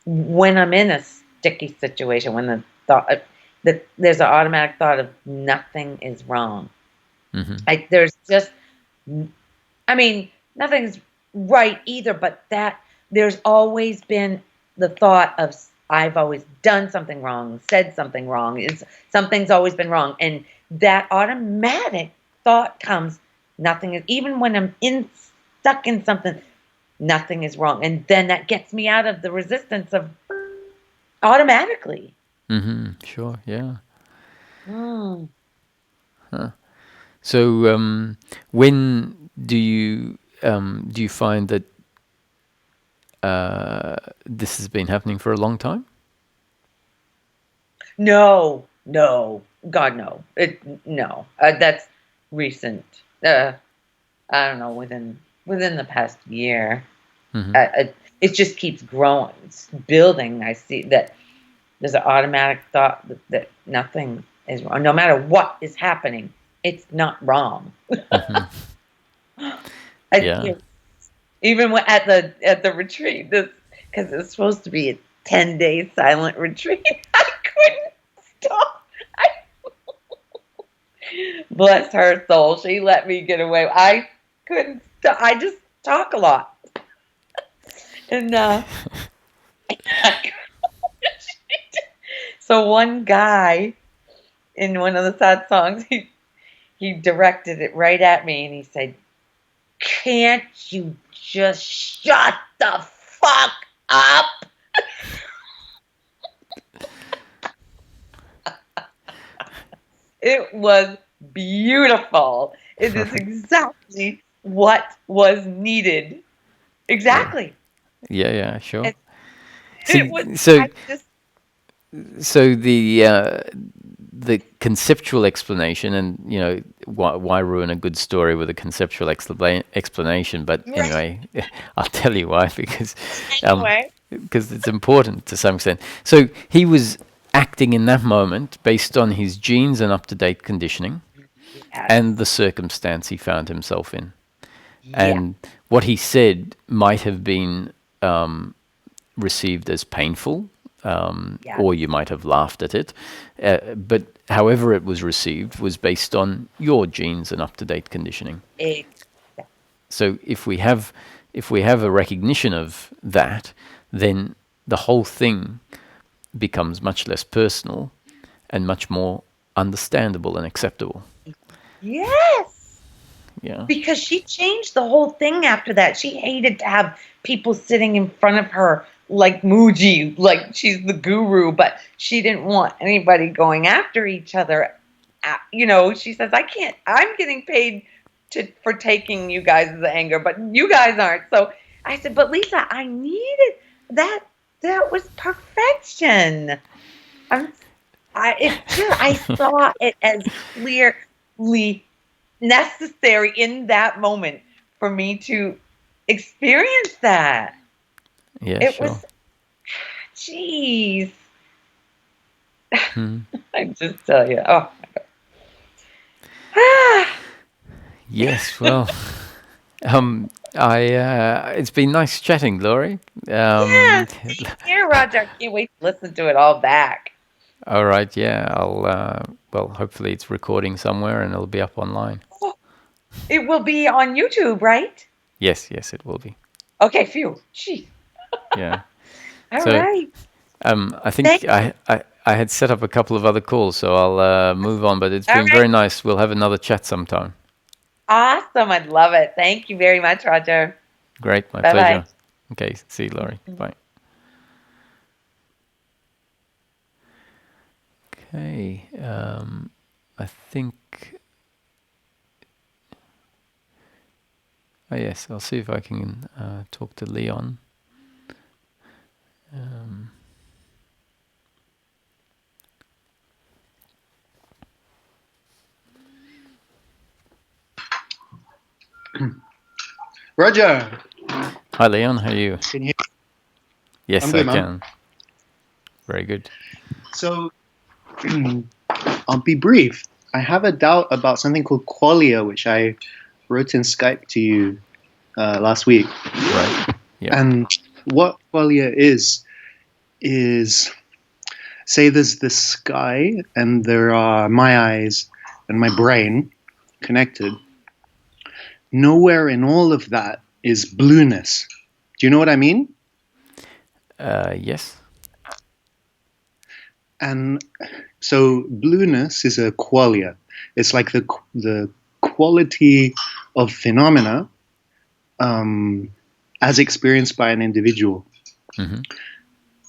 when I'm in a sticky situation, when the thought, there's an automatic thought of nothing is wrong. There's just, nothing's right either, but that there's always been the thought of I've always done something wrong, said something wrong, something's always been wrong. And that automatic thought comes, nothing is, even when I'm stuck in something, nothing is wrong. And then that gets me out of the resistance of automatically. Sure, yeah. So when do you find that this has been happening for a long time? No, God, no. No. That's recent. I don't know, within the past year. It just keeps growing. It's building. I see that there's an automatic thought that nothing is wrong. No matter what is happening, it's not wrong. Even at the retreat, because it's supposed to be a 10-day silent retreat, I couldn't stop. Bless her soul. She let me get away. I couldn't. I just talk a lot, and so one guy in one of the sad songs, he directed it right at me, and he said, "Can't you just shut the fuck up?" It was beautiful. It is exactly what was needed. Yeah. Exactly. Yeah, sure. It, it was. See, so I just. so the conceptual explanation, and why ruin a good story with a conceptual explanation? But Right. anyway, I'll tell you why, Anyway. because it's important to some extent. So he was acting in that moment based on his genes and up-to-date conditioning Yes. and the circumstance he found himself in. Yeah. And what he said might have been received as painful, Yeah. or you might have laughed at it. But however it was received was based on your genes and up-to-date conditioning. Exactly. So if we have a recognition of that, then the whole thing becomes much less personal and much more understandable and acceptable. Yes. Yeah. Because she changed the whole thing after that. She hated to have people sitting in front of her like Muji, like she's the guru, but she didn't want anybody going after each other. She says, I can't, I'm getting paid for taking you guys' anger, but you guys aren't. So I said, but Lisa, I needed that. That was perfection. I'm, I saw it as clearly necessary in that moment for me to experience that. Yeah, It sure. was, jeez. Hmm. I just tell you. Oh my God. Yes, well, I it's been nice chatting, Laurie. Um, Yes, same here, Roger. I can't wait to listen to it all back. all right, yeah, I'll well, hopefully it's recording somewhere and it'll be up online. Oh, it will be on YouTube, right? Yes, it will be. Okay, phew. Jeez. Yeah. All So, right. I think Thank I had set up a couple of other calls, so I'll move on. But it's All been right. very nice. We'll have another chat sometime. Awesome. I'd love it. Thank you very much, Roger. Great, my Bye bye. pleasure. Okay, see you, Laurie. Bye. Okay, I think. Oh yes, I'll see if I can talk to Leon. Um, Roger, Hi, Leon. How are you? can you? Yes, I'm I good, man. can. Very good. So, I'll be brief. I have a doubt about something called qualia, which I wrote in Skype to you last week. Right. Yep. And what qualia is say there's the sky and there are my eyes and my brain connected. Nowhere in all of that is blueness. Do you know what I mean? Yes. And so blueness is a qualia. It's like the quality of phenomena as experienced by an individual. Mm-hmm.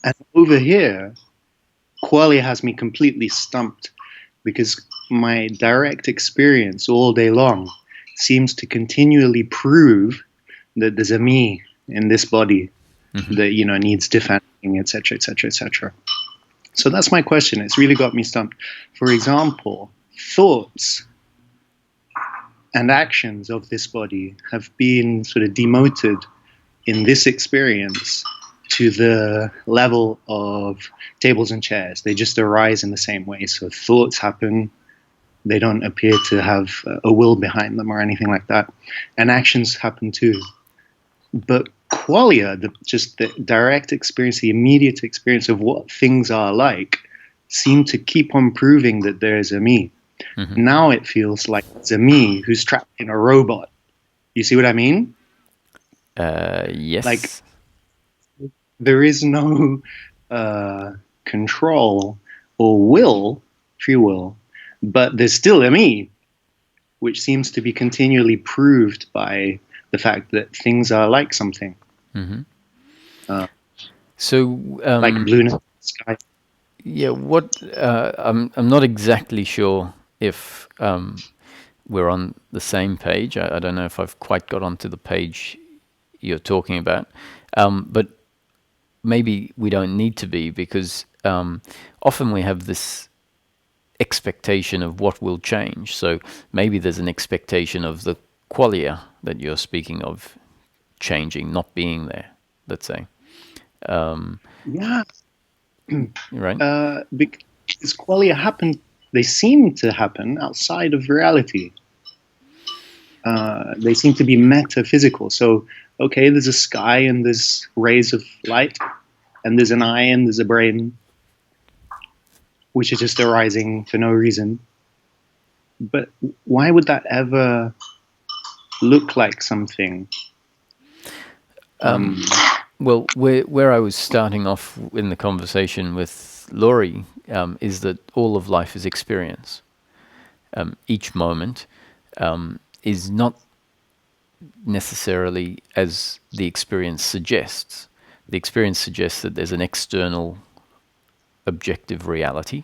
And over here, qualia has me completely stumped because my direct experience all day long seems to continually prove that there's a me in this body that needs defending, etc., etc., etc. So that's my question. It's really got me stumped. For example, thoughts and actions of this body have been sort of demoted in this experience to the level of tables and chairs. They just arise in the same way. So thoughts happen. They don't appear to have a will behind them or anything like that. And actions happen too. But qualia, just the direct experience, the immediate experience of what things are like, seem to keep on proving that there is a me. Now it feels like it's a me who's trapped in a robot. You see what I mean? Yes. Like, there is no control or free will, but there's still a me, which seems to be continually proved by the fact that things are like something. So, like blueness in the sky. yeah, I'm not exactly sure if we're on the same page. I don't know if I've quite got onto the page you're talking about, but maybe we don't need to be, because often we have this expectation of what will change. So maybe there's an expectation of the qualia that you're speaking of changing, not being there, let's say. Yeah, Right? because qualia happen. They seem to happen outside of reality. They seem to be metaphysical. So, okay, there's a sky and there's rays of light, and there's an eye and there's a brain, which are just arising for no reason. But why would that ever look like something? Well, where I was starting off in the conversation with Laurie is that all of life is experience. Each moment is not necessarily as the experience suggests. The experience suggests that there's an external objective reality,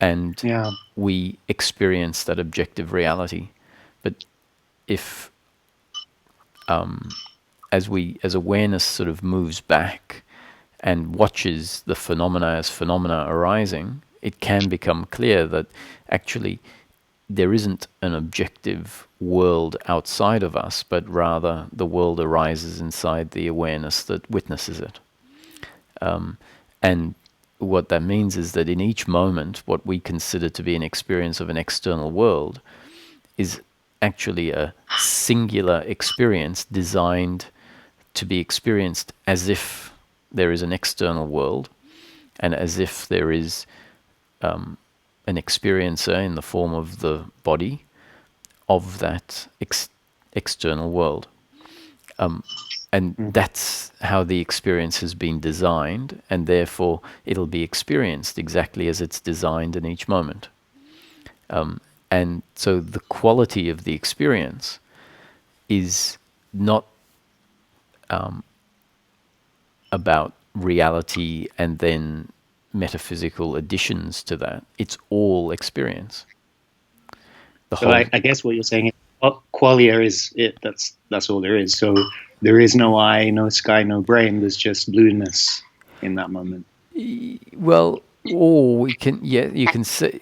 and we experience that objective reality. But if as awareness sort of moves back and watches the phenomena as phenomena arising, it can become clear that actually there isn't an objective world outside of us, but rather the world arises inside the awareness that witnesses it. And what that means is that in each moment, what we consider to be an experience of an external world is actually a singular experience designed to be experienced as if there is an external world, and as if there is an experiencer in the form of the body of that external world. And that's how the experience has been designed, and therefore it'll be experienced exactly as it's designed in each moment. And so the quality of the experience is not about reality and then metaphysical additions to that. It's all experience. So I guess what you're saying is qualia is it. That's all there is. So there is no eye, no sky, no brain. There's just blueness in that moment. Well, or we can, you can say,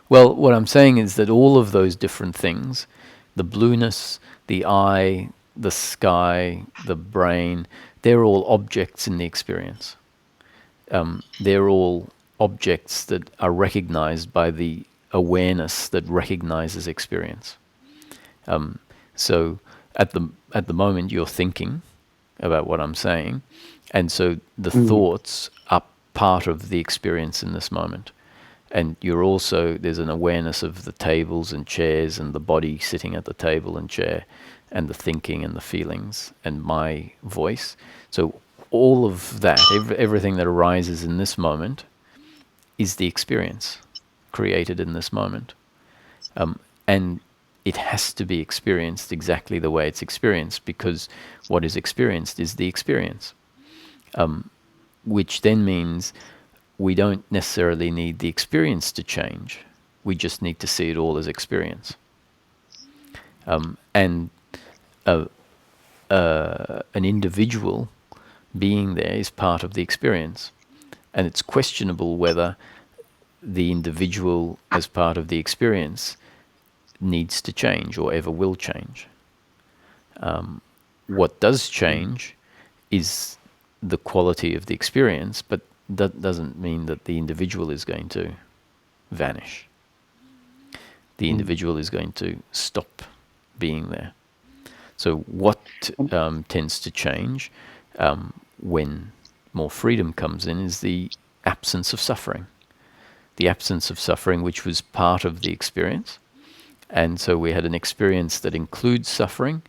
well, what I'm saying is that all of those different things, the blueness, the eye, the sky, the brain, they're all objects in the experience. They're all objects that are recognized by the awareness that recognizes experience. So at the moment you're thinking about what I'm saying, and so the thoughts are part of the experience in this moment. And there's an awareness of the tables and chairs and the body sitting at the table and chair, and the thinking and the feelings and my voice. So all of that, everything that arises in this moment is the experience created in this moment. And it has to be experienced exactly the way it's experienced, because what is experienced is the experience. Which then means we don't necessarily need the experience to change. We just need to see it all as experience. And an individual being there is part of the experience. And it's questionable whether the individual as part of the experience needs to change or ever will change. What does change is the quality of the experience, but that doesn't mean that the individual is going to vanish. The individual is going to stop being there. So what tends to change when more freedom comes in is the absence of suffering. the absence of suffering, which was part of the experience. And so we had an experience that includes suffering,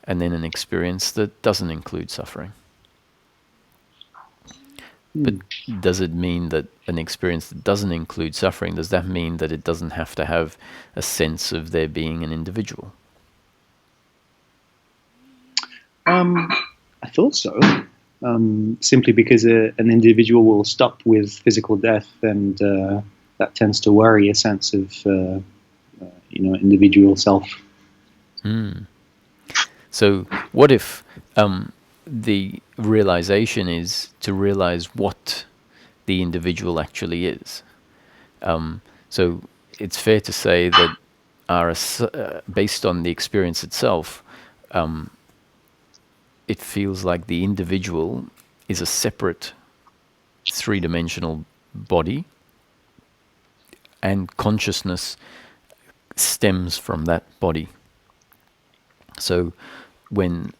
and then an experience that doesn't include suffering. But does it mean that an experience that doesn't include suffering, does that mean that it doesn't have to have a sense of there being an individual? I thought so. Simply because an individual will stop with physical death, and that tends to worry a sense of individual self. So what if the realization is to realize what the individual actually is? So it's fair to say that based on the experience itself, it feels like the individual is a separate three-dimensional body, and consciousness stems from that body. So when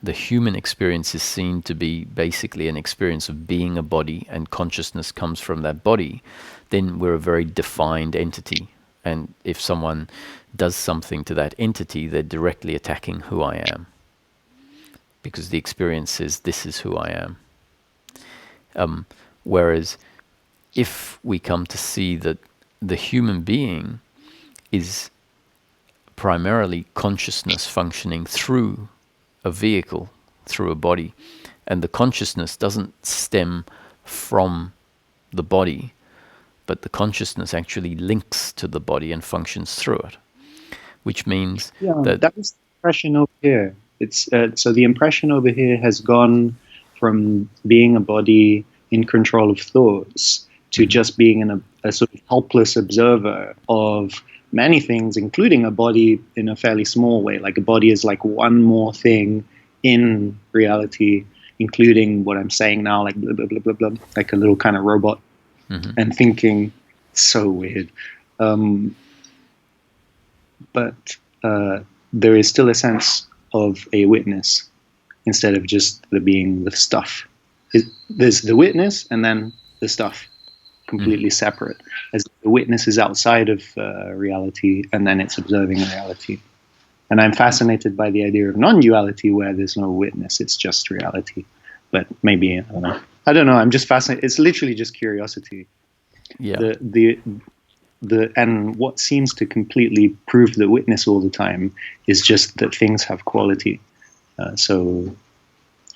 the human experience is seen to be basically an experience of being a body, and consciousness comes from that body, then we're a very defined entity. And if someone does something to that entity, they're directly attacking who I am, because the experience says this is who I am. Whereas if we come to see that the human being is primarily consciousness functioning through a vehicle, through a body, and the consciousness doesn't stem from the body, but the consciousness actually links to the body and functions through it, which means that was the impression over here. It's so the impression over here has gone from being a body in control of thoughts to just being a sort of helpless observer of many things, including a body in a fairly small way. Like a body is like one more thing in reality, including what I'm saying now, like blah, blah, blah, blah, blah, like a little kind of robot, and thinking. So weird. But there is still a sense of a witness instead of just the being the stuff. There's the witness and then the stuff, completely separate. As the witness is outside of reality, and then it's observing reality. And I'm fascinated by the idea of non-duality, where there's no witness, it's just reality. But maybe, I don't know, I'm just fascinated. It's literally just curiosity. Yeah. And what seems to completely prove the witness all the time is just that things have quality. So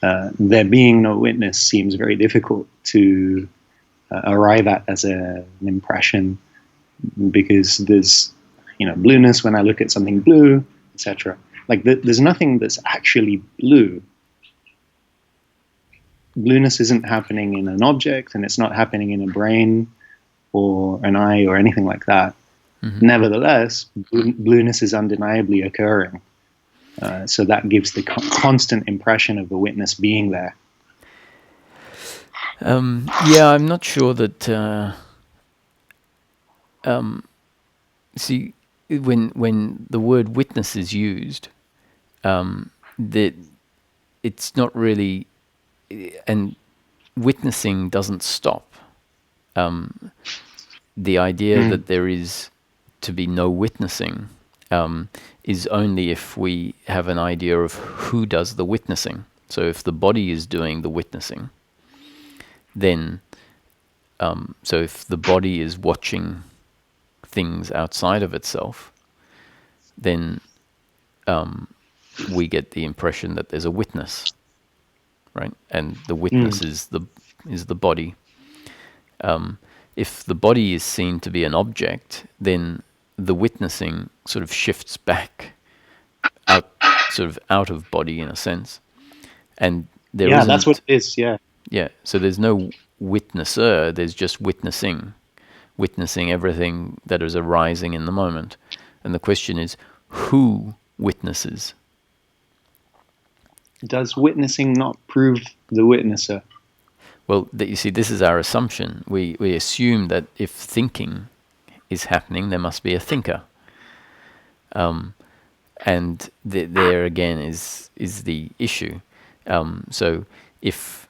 there being no witness seems very difficult to arrive at as an impression, because there's blueness when I look at something blue, etc. Like there's nothing that's actually blue. Blueness isn't happening in an object, and it's not happening in a brain or an eye or anything like that. Nevertheless, blueness is undeniably occurring. So that gives the constant impression of a witness being there. Yeah, I'm not sure that. See, when the word witness is used, that it's not really, and witnessing doesn't stop. The idea that there is to be no witnessing is only if we have an idea of who does the witnessing. So if the body is doing the witnessing, then so if the body is watching things outside of itself, then we get the impression that there's a witness, right? And the witness is the body. If the body is seen to be an object, then the witnessing sort of shifts back out of body in a sense, and that's what it is. Yeah, so there's no witnesser, there's just witnessing everything that is arising in the moment. And the question is, who witnesses? Does witnessing not prove the witnesser? Well, you see, this is our assumption. We assume that if thinking is happening, there must be a thinker. And there again is the issue. So if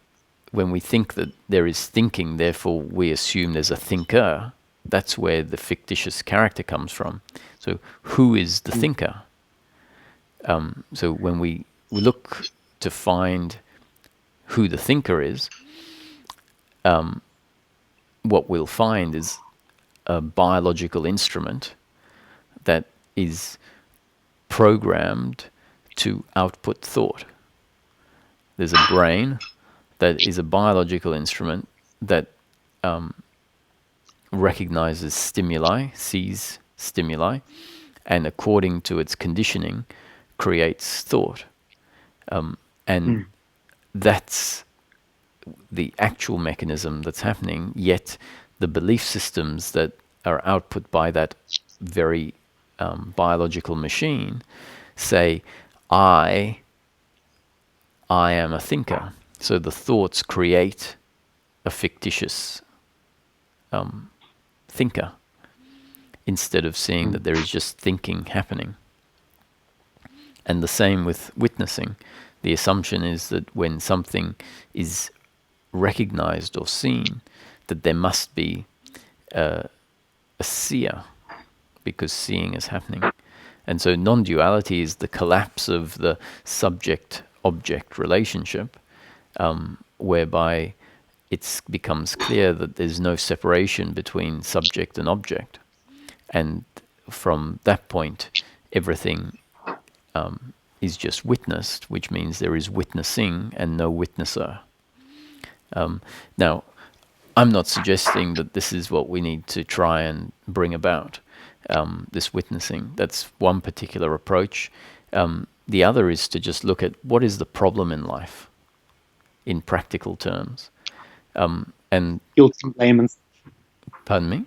when we think that there is thinking, therefore we assume there's a thinker. That's where the fictitious character comes from. So who is the thinker? So when we look to find who the thinker is, what we'll find is a biological instrument that is programmed to output thought. There's a brain that is a biological instrument that recognizes stimuli, sees stimuli, and according to its conditioning, creates thought. And that's the actual mechanism that's happening, yet the belief systems that are output by that very biological machine say, I am a thinker. So the thoughts create a fictitious thinker, instead of seeing that there is just thinking happening. And the same with witnessing. The assumption is that when something is recognized or seen, that there must be a seer, because seeing is happening. And so non-duality is the collapse of the subject-object relationship, whereby it becomes clear that there's no separation between subject and object. And from that point, everything is just witnessed, which means there is witnessing and no witnesser. Now, I'm not suggesting that this is what we need to try and bring about, this witnessing. That's one particular approach. The other is to just look at what is the problem in life, in practical terms. And Guilt and blame and pardon me?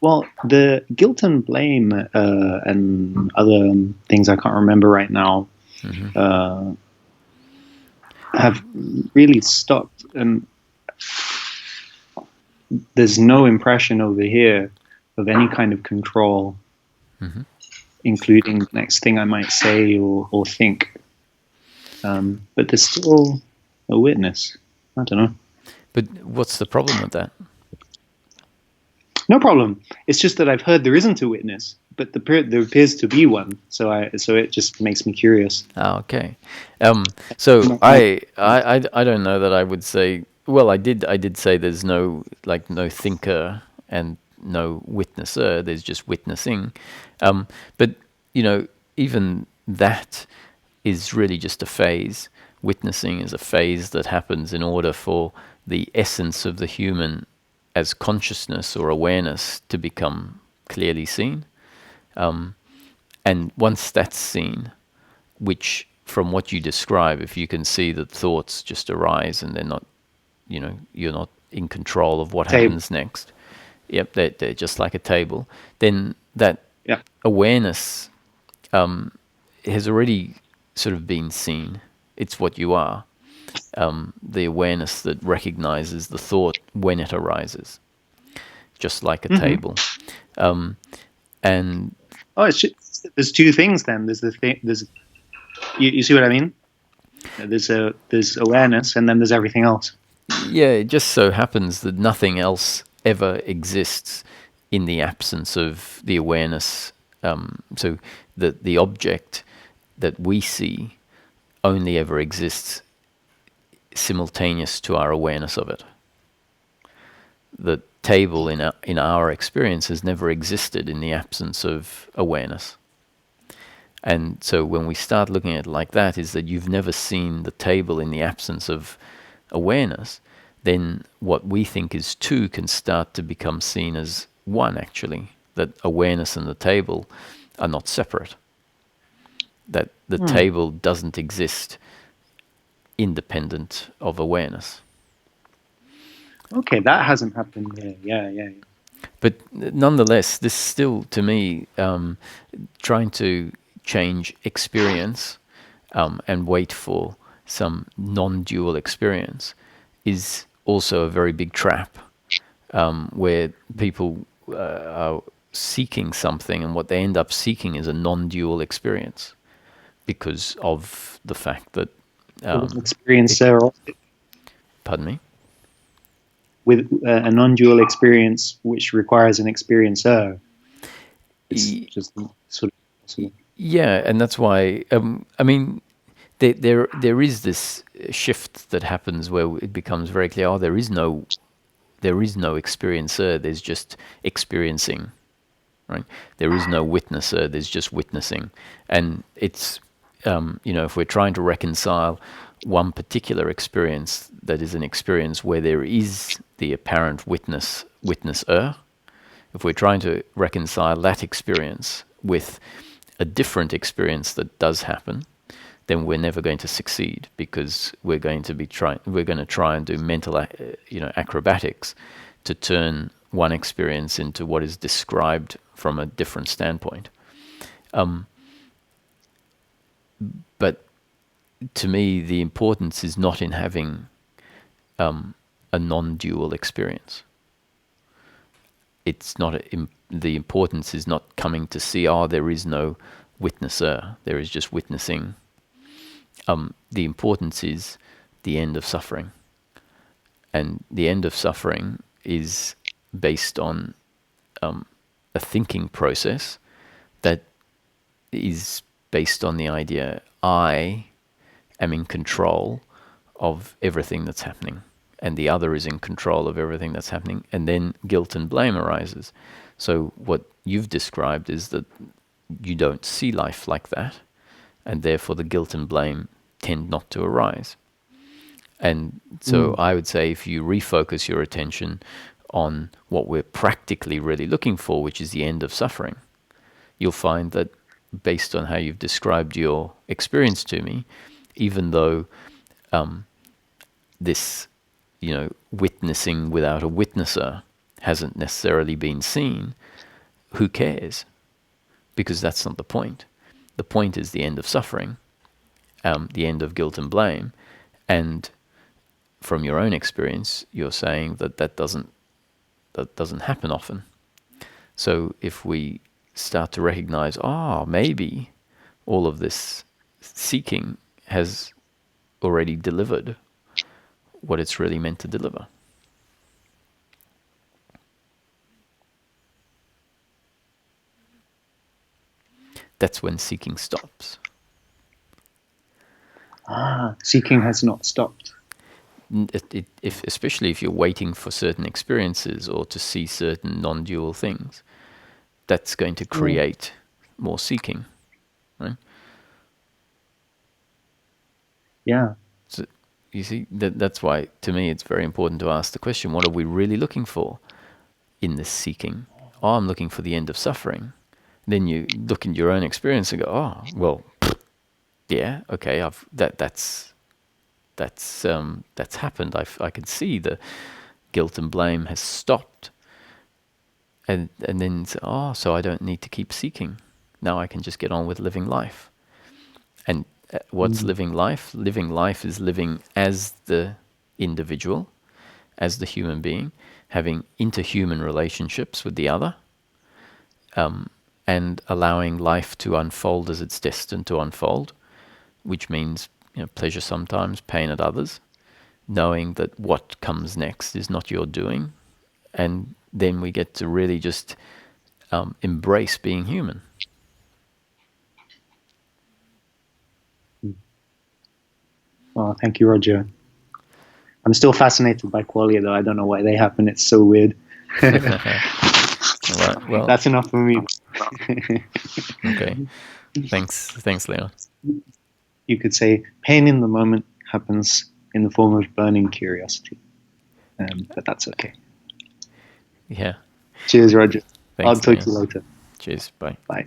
well, the guilt and blame and other things I can't remember right now have really stopped, and there's no impression over here of any kind of control, including the next thing I might say or think. But there's still a witness. I don't know. But what's the problem with that? No problem. It's just that I've heard there isn't a witness, but there appears to be one. So it just makes me curious. Ah, okay. So I don't know that I would say. Well, I did say there's no thinker and no witnesser. There's just witnessing. But even that is really just a phase. Witnessing is a phase that happens in order for the essence of the human as consciousness or awareness to become clearly seen. And once that's seen, which from what you describe, if you can see that thoughts just arise and they're not, you're not in control of what happens next. Yep, they're just like a table. Then that awareness has already sort of been seen. It's what you are. The awareness that recognizes the thought when it arises, just like a table. And there's two things then. There's the thing. You see what I mean? There's awareness, and then there's everything else. Yeah, it just so happens that nothing else ever exists in the absence of the awareness. So the object that we see only ever exists simultaneous to our awareness of it. The table in our experience has never existed in the absence of awareness. And so when we start looking at it like that, is that you've never seen the table in the absence of awareness, then what we think is two can start to become seen as one, actually. That awareness and the table are not separate. That the table doesn't exist independent of awareness. Okay, that hasn't happened here. Yeah. But nonetheless, this still, to me, trying to change experience and wait for some non-dual experience is also a very big trap, where people are seeking something, and what they end up seeking is a non-dual experience because of the fact that Experiencer, Pardon me? with a non-dual experience which requires an experiencer. It's just sort of possible. Yeah, and that's why, I mean, there is this shift that happens where it becomes very clear, there is no experiencer, there's just experiencing, right? There is no witnesser, there's just witnessing. And it's, if we're trying to reconcile one particular experience that is an experience where there is the apparent witnesser, if we're trying to reconcile that experience with a different experience that does happen, then we're never going to succeed, because we're going to try and do mental acrobatics to turn one experience into what is described from a different standpoint. But to me, the importance is not in having a non-dual experience. It's not the importance is not coming to see, there is no witnesser, there is just witnessing. The importance is the end of suffering. And the end of suffering is based on a thinking process that is based on the idea I am in control of everything that's happening, and the other is in control of everything that's happening, and then guilt and blame arises. So what you've described is that you don't see life like that, and therefore the guilt and blame tend not to arise. And so I would say, if you refocus your attention on what we're practically really looking for, which is the end of suffering, you'll find that, based on how you've described your experience to me, even though this, witnessing without a witnesser hasn't necessarily been seen, who cares? Because that's not the point. The point is the end of suffering, the end of guilt and blame. And from your own experience, you're saying that doesn't happen often. So if we start to recognize, maybe all of this seeking has already delivered what it's really meant to deliver. That's when seeking stops. Seeking has not stopped. Especially if you're waiting for certain experiences or to see certain non-dual things, that's going to create more seeking, right? Yeah. So you see, that's why, to me, it's very important to ask the question, what are we really looking for in this seeking? I'm looking for the end of suffering. Then you look in your own experience and go, yeah, okay, that's happened. I can see the guilt and blame has stopped, and then so I don't need to keep seeking. Now I can just get on with living life. And what's living life? Living life is living as the individual, as the human being, having interhuman relationships with the other, and allowing life to unfold as it's destined to unfold, which means pleasure sometimes, pain at others, knowing that what comes next is not your doing, and then we get to really just embrace being human. Well, thank you, Roger. I'm still fascinated by qualia, though. I don't know why they happen. It's so weird. All right, well, that's enough for me. Okay. Thanks, Leon. You could say pain in the moment happens in the form of burning curiosity. But that's okay. Yeah. Cheers, Roger. Thanks, I'll talk to you later. Cheers. Bye. Bye.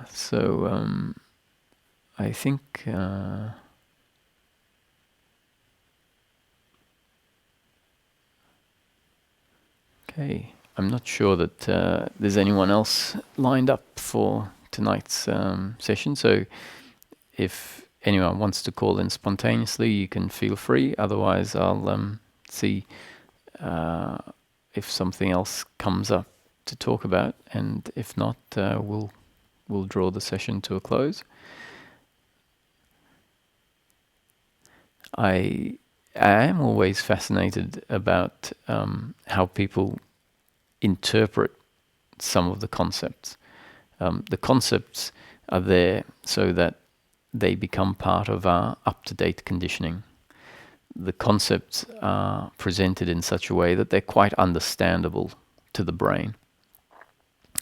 So I think okay. I'm not sure that there's anyone else lined up for tonight's session. So if anyone wants to call in spontaneously, you can feel free. Otherwise, I'll see if something else comes up to talk about, and if not, we'll draw the session to a close. I am always fascinated about how people interpret some of the concepts. The concepts are there so that they become part of our up-to-date conditioning. The concepts are presented in such a way that they're quite understandable to the brain.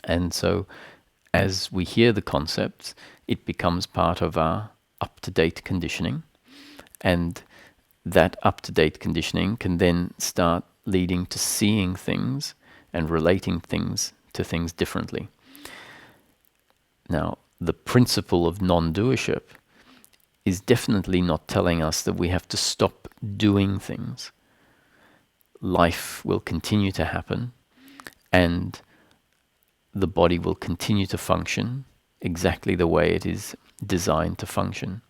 And so as we hear the concepts, it becomes part of our up-to-date conditioning. And that up-to-date conditioning can then start leading to seeing things and relating things to things differently. Now, the principle of non-doership is definitely not telling us that we have to stop doing things. Life will continue to happen, and the body will continue to function exactly the way it is designed to function.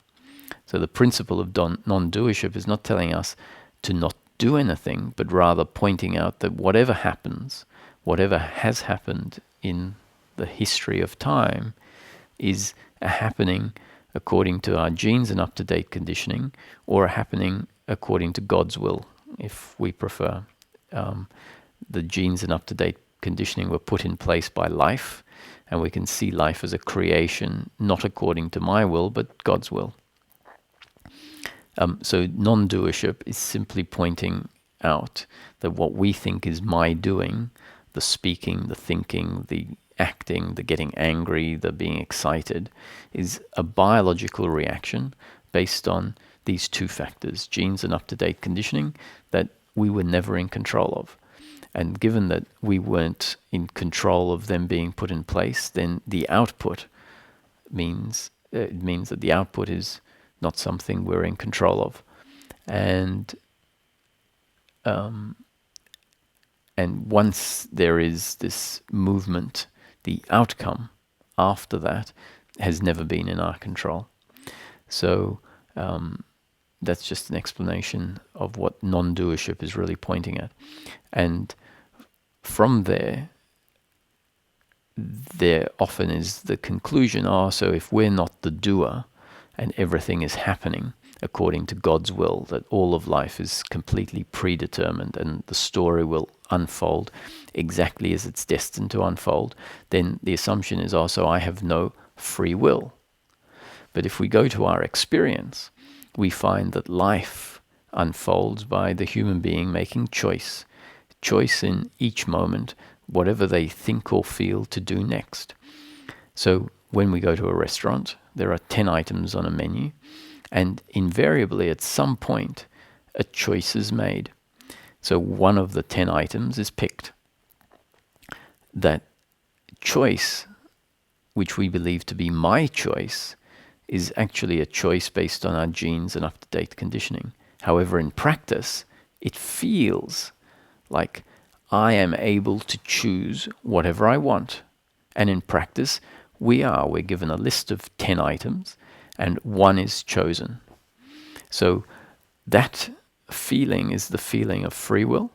So the principle of non-doership is not telling us to not do anything, but rather pointing out that whatever happens, whatever has happened in the history of time, is a happening according to our genes and up-to-date conditioning, or a happening according to God's will, if we prefer. The genes and up-to-date conditioning were put in place by life, and we can see life as a creation, not according to my will, but God's will. So non-doership is simply pointing out that what we think is my doing, the speaking, the thinking, the acting, the getting angry, the being excited, is a biological reaction based on these two factors, genes and up-to-date conditioning, that we were never in control of. And given that we weren't in control of them being put in place, then the output means that the output is not something we're in control of. And once there is this movement, the outcome after that has never been in our control. So that's just an explanation of what non-doership is really pointing at. And from there often is the conclusion, so if we're not the doer and everything is happening according to God's will, that all of life is completely predetermined and the story will unfold exactly as it's destined to unfold, then the assumption is also I have no free will. But if we go to our experience, we find that life unfolds by the human being making choice in each moment, whatever they think or feel to do next. So when we go to a restaurant, there are 10 items on a menu, and invariably at some point a choice is made. So one of the 10 items is picked. That choice, which we believe to be my choice, is actually a choice based on our genes and up-to-date conditioning. However, in practice, it feels like I am able to choose whatever I want. And in practice, we're given a list of 10 items, and one is chosen. So that feeling is the feeling of free will.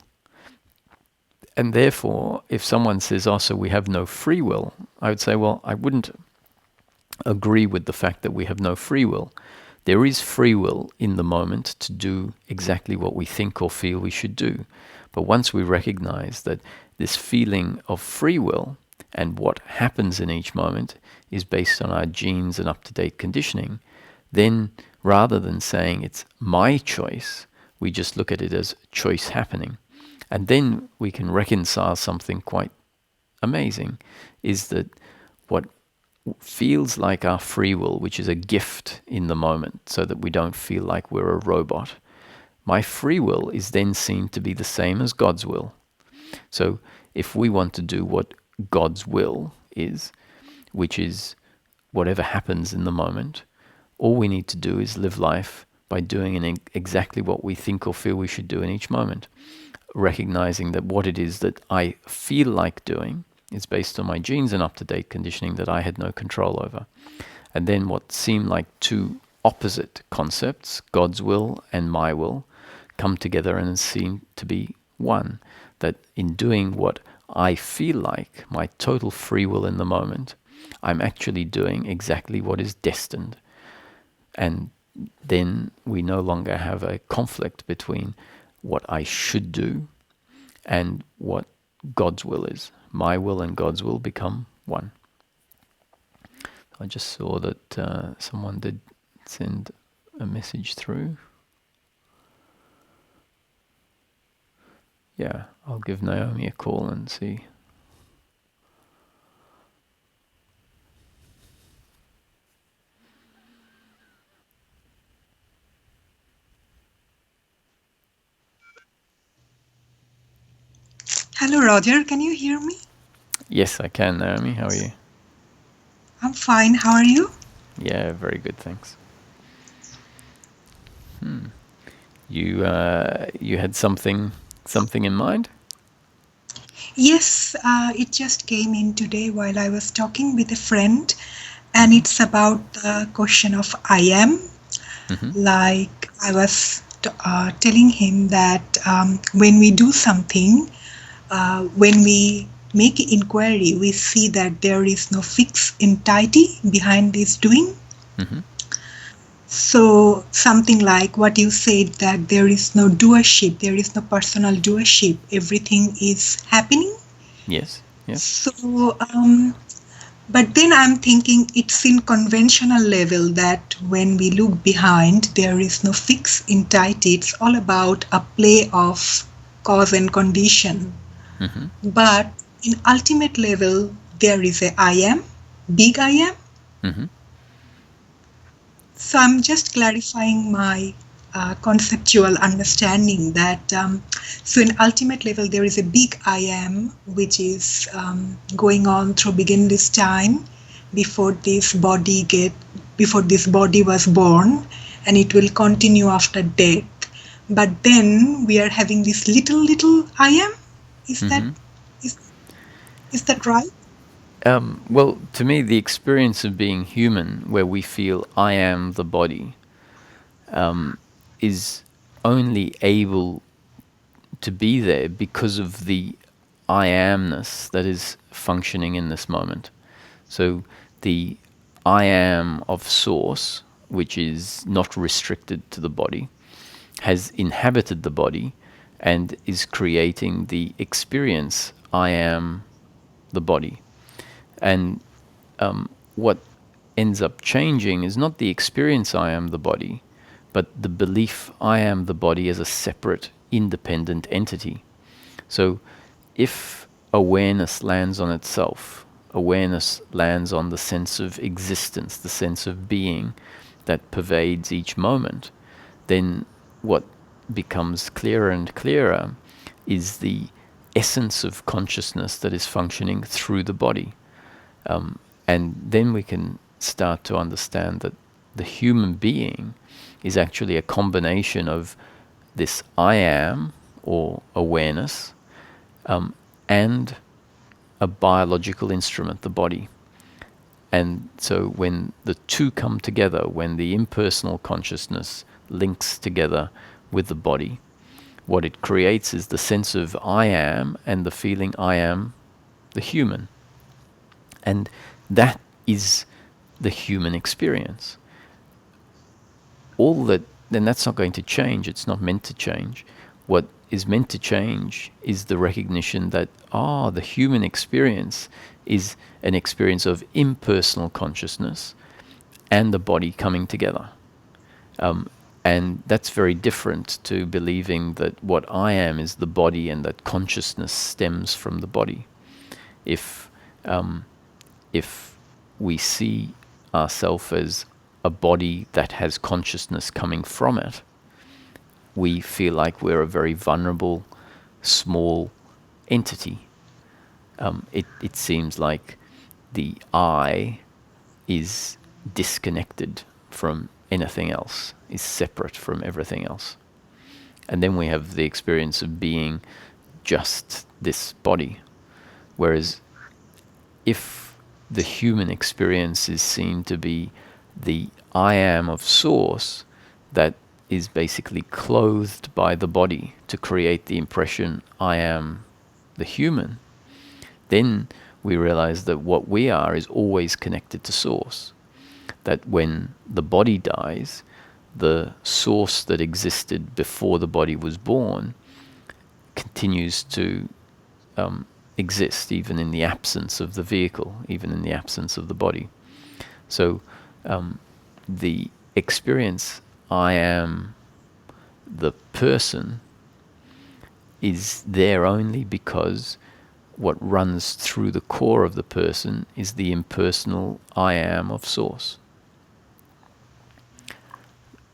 And therefore, if someone says, so we have no free will, I would say, well, I wouldn't agree with the fact that we have no free will. There is free will in the moment to do exactly what we think or feel we should do. But once we recognize that this feeling of free will and what happens in each moment is based on our genes and up-to-date conditioning, then rather than saying it's my choice, we just look at it as choice happening. And then we can reconcile something quite amazing, is that what feels like our free will, which is a gift in the moment so that we don't feel like we're a robot, my free will is then seen to be the same as God's will. So if we want to do what God's will is, which is whatever happens in the moment, all we need to do is live life by doing exactly what we think or feel we should do in each moment, recognizing that what it is that I feel like doing is based on my genes and up-to-date conditioning that I had no control over. And then what seem like two opposite concepts, God's will and my will, come together and seem to be one. That in doing what I feel like my total free will in the moment, I'm actually doing exactly what is destined. And then we no longer have a conflict between what I should do and what God's will is. My will and God's will become one. I just saw that someone did send a message through. Yeah, I'll give Naomi a call and see. Hello, Roger. Can you hear me? Yes, I can, Naomi. How are you? I'm fine. How are you? Yeah, very good, thanks. You had something in mind? Yes, it just came in today while I was talking with a friend, and it's about the question of I am. Like I was telling him that when we do something, when we make inquiry, we see that there is no fixed entity behind this doing. So something like what you said, that there is no doership, there is no personal doership, everything is happening. Yes. So, but then I'm thinking it's in conventional level that when we look behind, there is no fixed entity. It's all about a play of cause and condition. But in ultimate level, there is a I am, big I am. So I'm just clarifying my conceptual understanding that so in ultimate level there is a big I am which is going on through beginningless time before this body was born, and it will continue after death. But then we are having this little I am. Is that right? Well, to me, the experience of being human, where we feel I am the body, is only able to be there because of the I amness that is functioning in this moment. So the I am of source, which is not restricted to the body, has inhabited the body and is creating the experience I am the body. And what ends up changing is not the experience I am the body, but the belief I am the body as a separate, independent entity. So if awareness lands on itself, awareness lands on the sense of existence, the sense of being that pervades each moment, then what becomes clearer and clearer is the essence of consciousness that is functioning through the body. And then we can start to understand that the human being is actually a combination of this I am, or awareness, and a biological instrument, the body. And so when the two come together, when the impersonal consciousness links together with the body, what it creates is the sense of I am and the feeling I am the human. And that is the human experience. All that, then that's not going to change. It's not meant to change. What is meant to change is the recognition that, the human experience is an experience of impersonal consciousness and the body coming together. And that's very different to believing that what I am is the body and that consciousness stems from the body. If we see ourselves as a body that has consciousness coming from it, we feel like we're a very vulnerable, small entity. It seems like the I is disconnected from anything else, is separate from everything else. And then we have the experience of being just this body. Whereas if the human experience is seen to be the I am of source that is basically clothed by the body to create the impression I am the human, then we realize that what we are is always connected to source. That when the body dies, the source that existed before the body was born continues to exist, even in the absence of the vehicle, even in the absence of the body. So the experience, I am the person, is there only because what runs through the core of the person is the impersonal I am of source.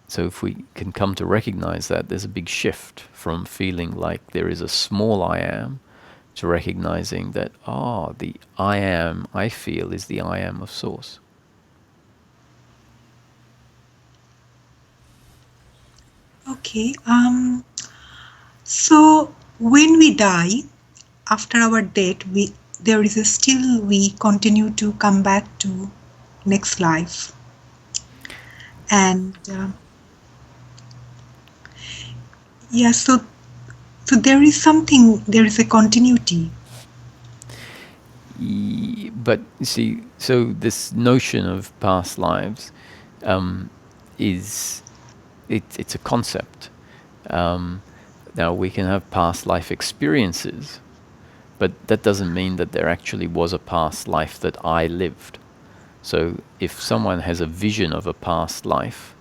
So if we can come to recognize that, there's a big shift from feeling like there is a small I am to recognizing that, the I am I feel is the I am of source. Okay. So when we die, after our death, we continue to come back to next life, and so there is a continuity. But you see, so this notion of past lives it's a concept. Now we can have past life experiences, but that doesn't mean that there actually was a past life that I lived. So if someone has a vision of a past life,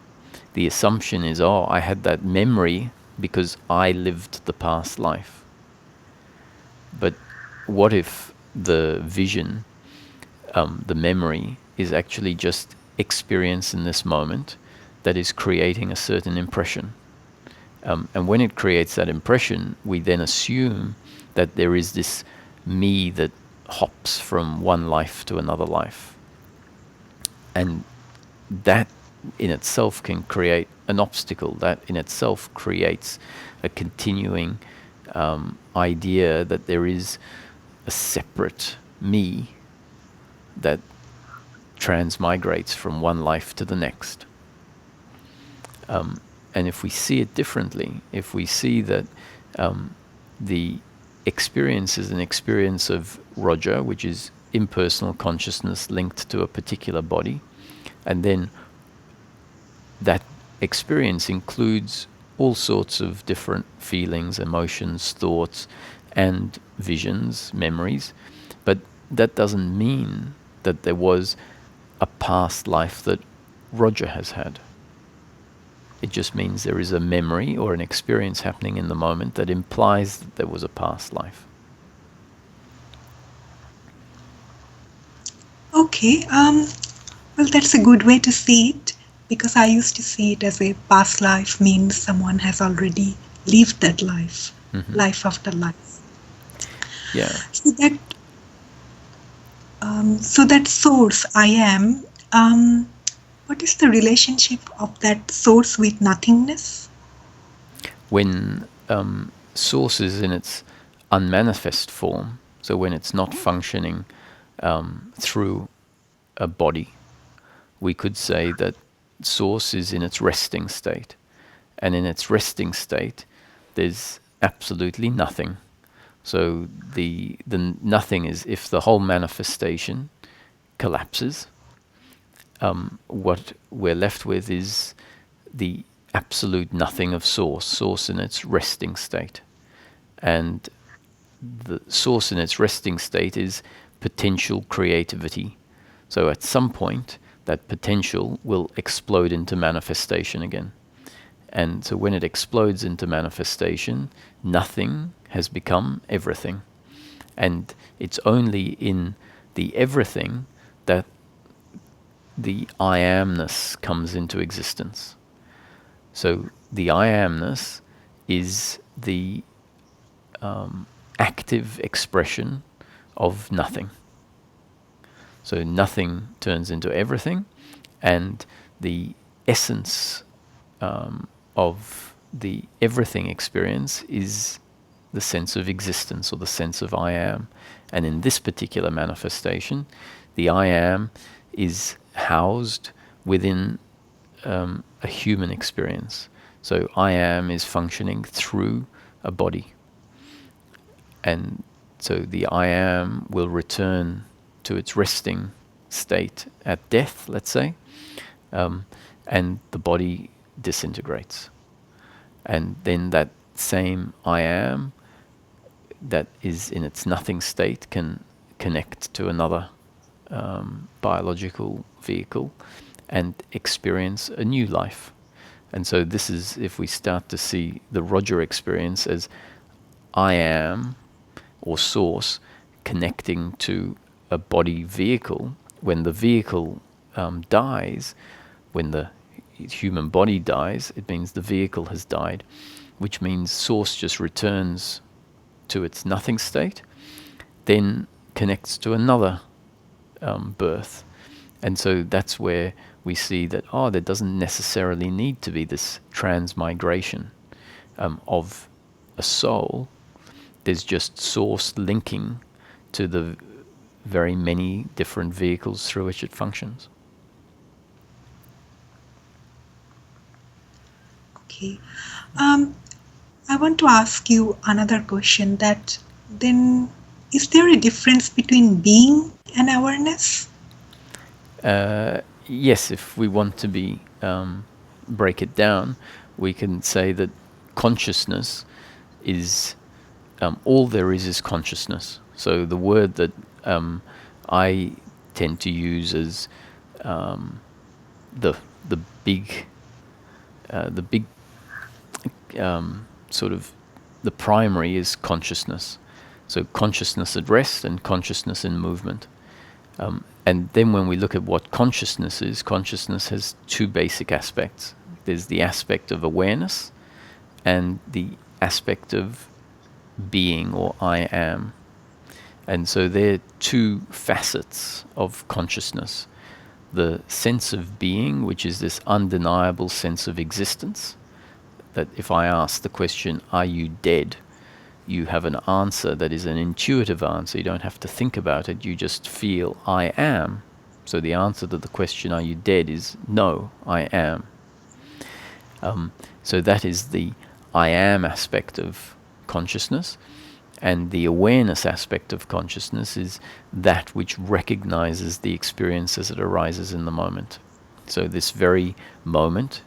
the assumption is, I had that memory because I lived the past life. But what if the vision, the memory, is actually just experience in this moment that is creating a certain impression? And when it creates that impression, we then assume that there is this me that hops from one life to another life. And that in itself can create an obstacle. That in itself creates a continuing idea that there is a separate me that transmigrates from one life to the next. And if we see it differently, if we see that the experience is an experience of Roger, which is impersonal consciousness linked to a particular body, and then that experience includes all sorts of different feelings, emotions, thoughts, and visions, memories, but that doesn't mean that there was a past life that Roger has had. It just means there is a memory or an experience happening in the moment that implies that there was a past life. Okay. Well, that's a good way to see it, because I used to see it as a past life means someone has already lived that life, life after life. Yeah. So that source, I am, what is the relationship of that source with nothingness? When source is in its unmanifest form, so when it's not functioning through a body, we could say that source is in its resting state. And in its resting state, there's absolutely nothing. So the nothing is if the whole manifestation collapses, what we're left with is the absolute nothing of source in its resting state. And the source in its resting state is potential creativity. So at some point, that potential will explode into manifestation again. And so when it explodes into manifestation, nothing has become everything. And it's only in the everything that the I amness comes into existence. So the I amness is the active expression of nothing. So nothing turns into everything, and the essence of the everything experience is the sense of existence or the sense of I am. And in this particular manifestation, the I am is housed within a human experience. So I am is functioning through a body. And So the I am will return to its resting state at death, let's say, and the body disintegrates. And then that same I am that is in its nothing state can connect to another biological vehicle and experience a new life. And so this is, if we start to see the Roger experience as I am or source connecting to a body vehicle, when the vehicle dies, when the human body dies, it means the vehicle has died, which means source just returns to its nothing state, then connects to another birth. And so that's where we see that, there doesn't necessarily need to be this transmigration of a soul. There's just source linking to the very many different vehicles through which it functions. Okay. I want to ask you another question, that then is there a difference between being and awareness? Yes, if we want to be break it down, we can say that consciousness is all there is consciousness. So the word that I tend to use as the big sort of the primary is consciousness. So consciousness at rest and consciousness in movement. And then when we look at what consciousness is, consciousness has two basic aspects. There's the aspect of awareness and the aspect of being, or I am. And so they're two facets of consciousness. The sense of being, which is this undeniable sense of existence, that if I ask the question, are you dead? You have an answer that is an intuitive answer. You don't have to think about it. You just feel, I am. So the answer to the question, are you dead, is no, I am. So that is the I am aspect of consciousness. And the awareness aspect of consciousness is that which recognizes the experience as it arises in the moment. So this very moment,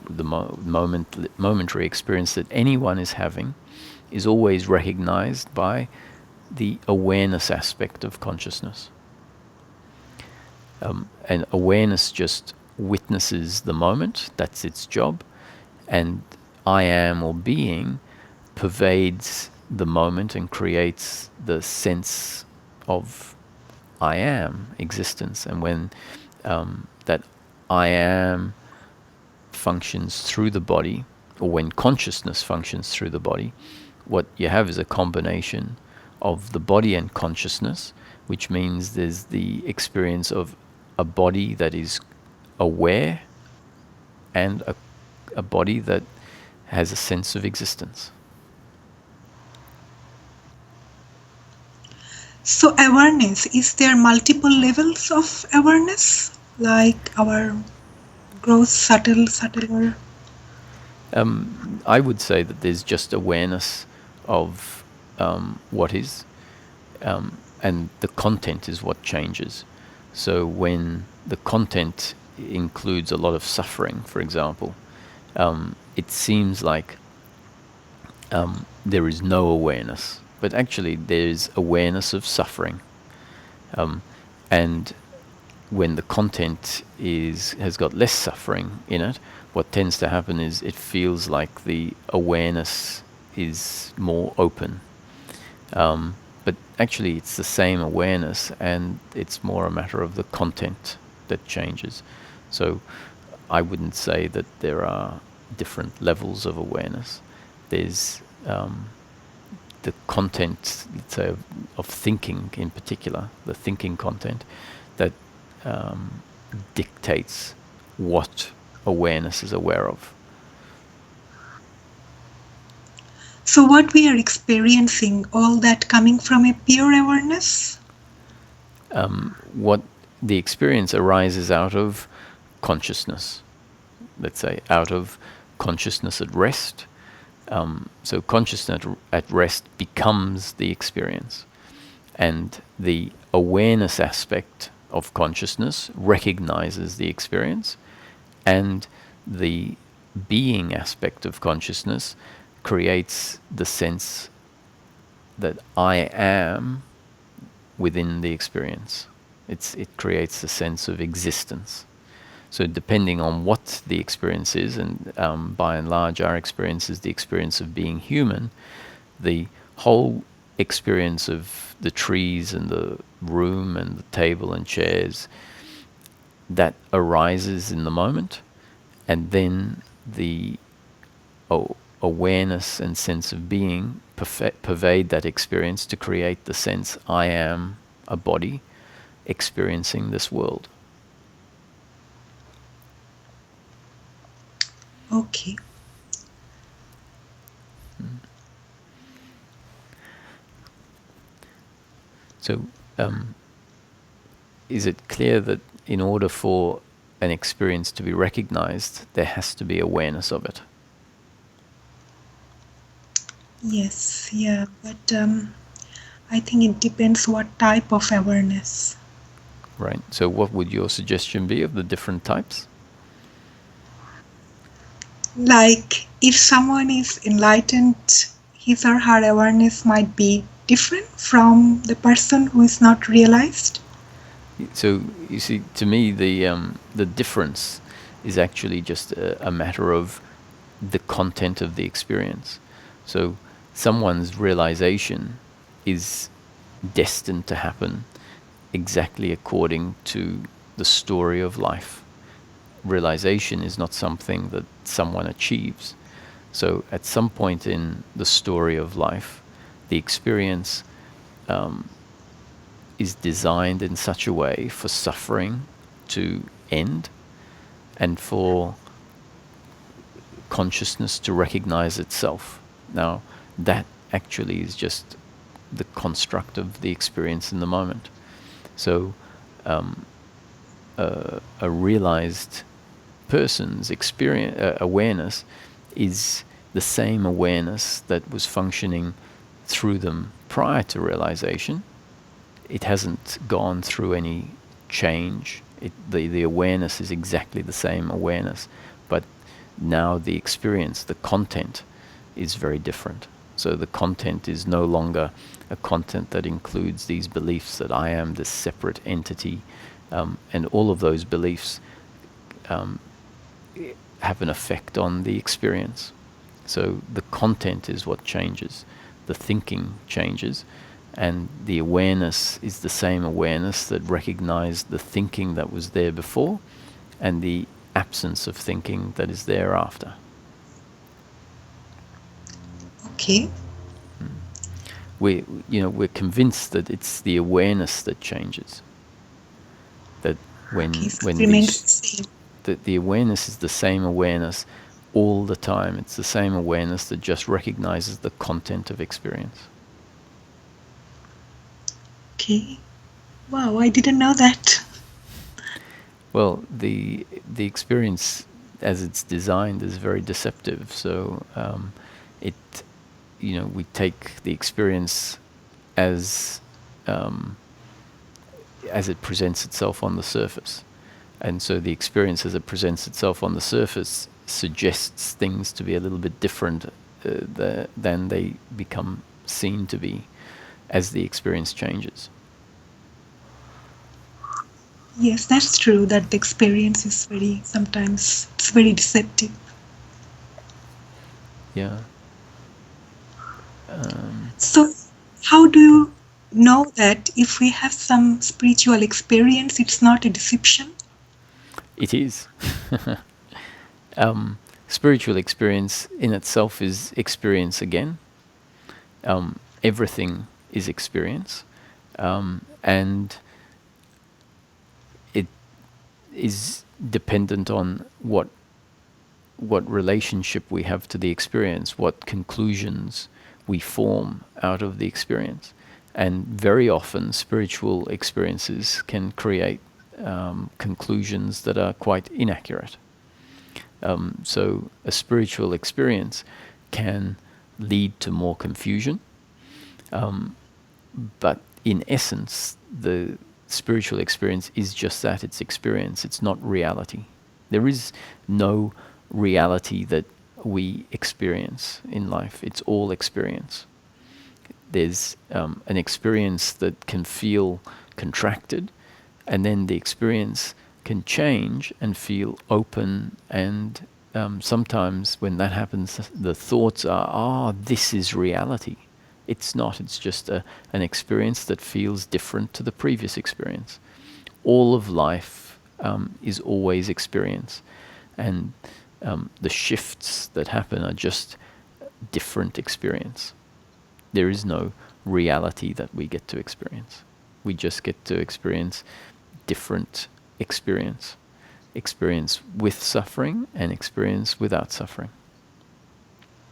the momentary experience that anyone is having, is always recognized by the awareness aspect of consciousness. And awareness just witnesses the moment, that's its job, and I am, or being, pervades the moment and creates the sense of I am existence. And when that I am functions through the body, or when consciousness functions through the body, what you have is a combination of the body and consciousness, which means there's the experience of a body that is aware and a body that has a sense of existence. So awareness, is there multiple levels of awareness, like our gross, subtler? I would say that there's just awareness of what is, and the content is what changes. So when the content includes a lot of suffering, for example, it seems like there is no awareness, but actually there's awareness of suffering. And when the content has got less suffering in it, what tends to happen is it feels like the awareness is more open. But actually it's the same awareness, and it's more a matter of the content that changes. So I wouldn't say that there are different levels of awareness. There's the content, let's say, of thinking in particular, the thinking content, that dictates what awareness is aware of. So what we are experiencing, all that coming from a pure awareness? What the experience arises out of consciousness, let's say, out of consciousness at rest. So consciousness at rest becomes the experience. and the awareness aspect of consciousness recognizes the experience, and the being aspect of consciousness creates the sense that I am within the experience. It creates a sense of existence. So depending on what the experience is, and by and large our experience is the experience of being human, the whole experience of the trees and the room and the table and chairs, that arises in the moment, and then the awareness and sense of being pervade that experience to create the sense I am a body experiencing this world. Okay. So, is it clear that in order for an experience to be recognized, there has to be awareness of it? Yes, yeah, but I think it depends what type of awareness. Right. So what would your suggestion be of the different types? Like, if someone is enlightened, his or her awareness might be different from the person who is not realized. So you see, to me, the difference is actually just a matter of the content of the experience. So someone's realization is destined to happen exactly according to the story of life. Realization is not something that someone achieves. So at some point in the story of life, the experience is designed in such a way for suffering to end and for consciousness to recognize itself. Now, that actually is just the construct of the experience in the moment. So, a realized person's experience awareness is the same awareness that was functioning through them prior to realization. It hasn't gone through any change. The awareness is exactly the same awareness, but now the experience, the content, is very different. So the content is no longer a content that includes these beliefs that I am this separate entity, and all of those beliefs have an effect on the experience. So the content is what changes, the thinking changes, and the awareness is the same awareness that recognized the thinking that was there before and the absence of thinking that is thereafter. Okay. We're convinced that it's the awareness that changes. That when remains the same. That the awareness is the same awareness all the time. It's the same awareness that just recognizes the content of experience. Okay. Wow, I didn't know that. Well, the experience as it's designed is very deceptive. So we take the experience as it presents itself on the surface. And so the experience as it presents itself on the surface suggests things to be a little bit different than they become seen to be as the experience changes. Yes, that's true, that the experience is sometimes it's very deceptive. Yeah. So how do you know that if we have some spiritual experience, it's not a deception? It is. Spiritual experience in itself is experience again. Everything is experience. And it is dependent on what relationship we have to the experience, what conclusions we form out of the experience. And very often spiritual experiences can create conclusions that are quite inaccurate. So a spiritual experience can lead to more confusion, but in essence, the spiritual experience is just that, it's experience, it's not reality. There is no reality that we experience in life. It's all experience. There's an experience that can feel contracted, and then the experience can change and feel open, and sometimes when that happens, the thoughts are, this is reality. It's not, it's just an experience that feels different to the previous experience. All of life is always experience, and the shifts that happen are just different experience. There is no reality that we get to experience. We just get to experience different experience. Experience with suffering and experience without suffering.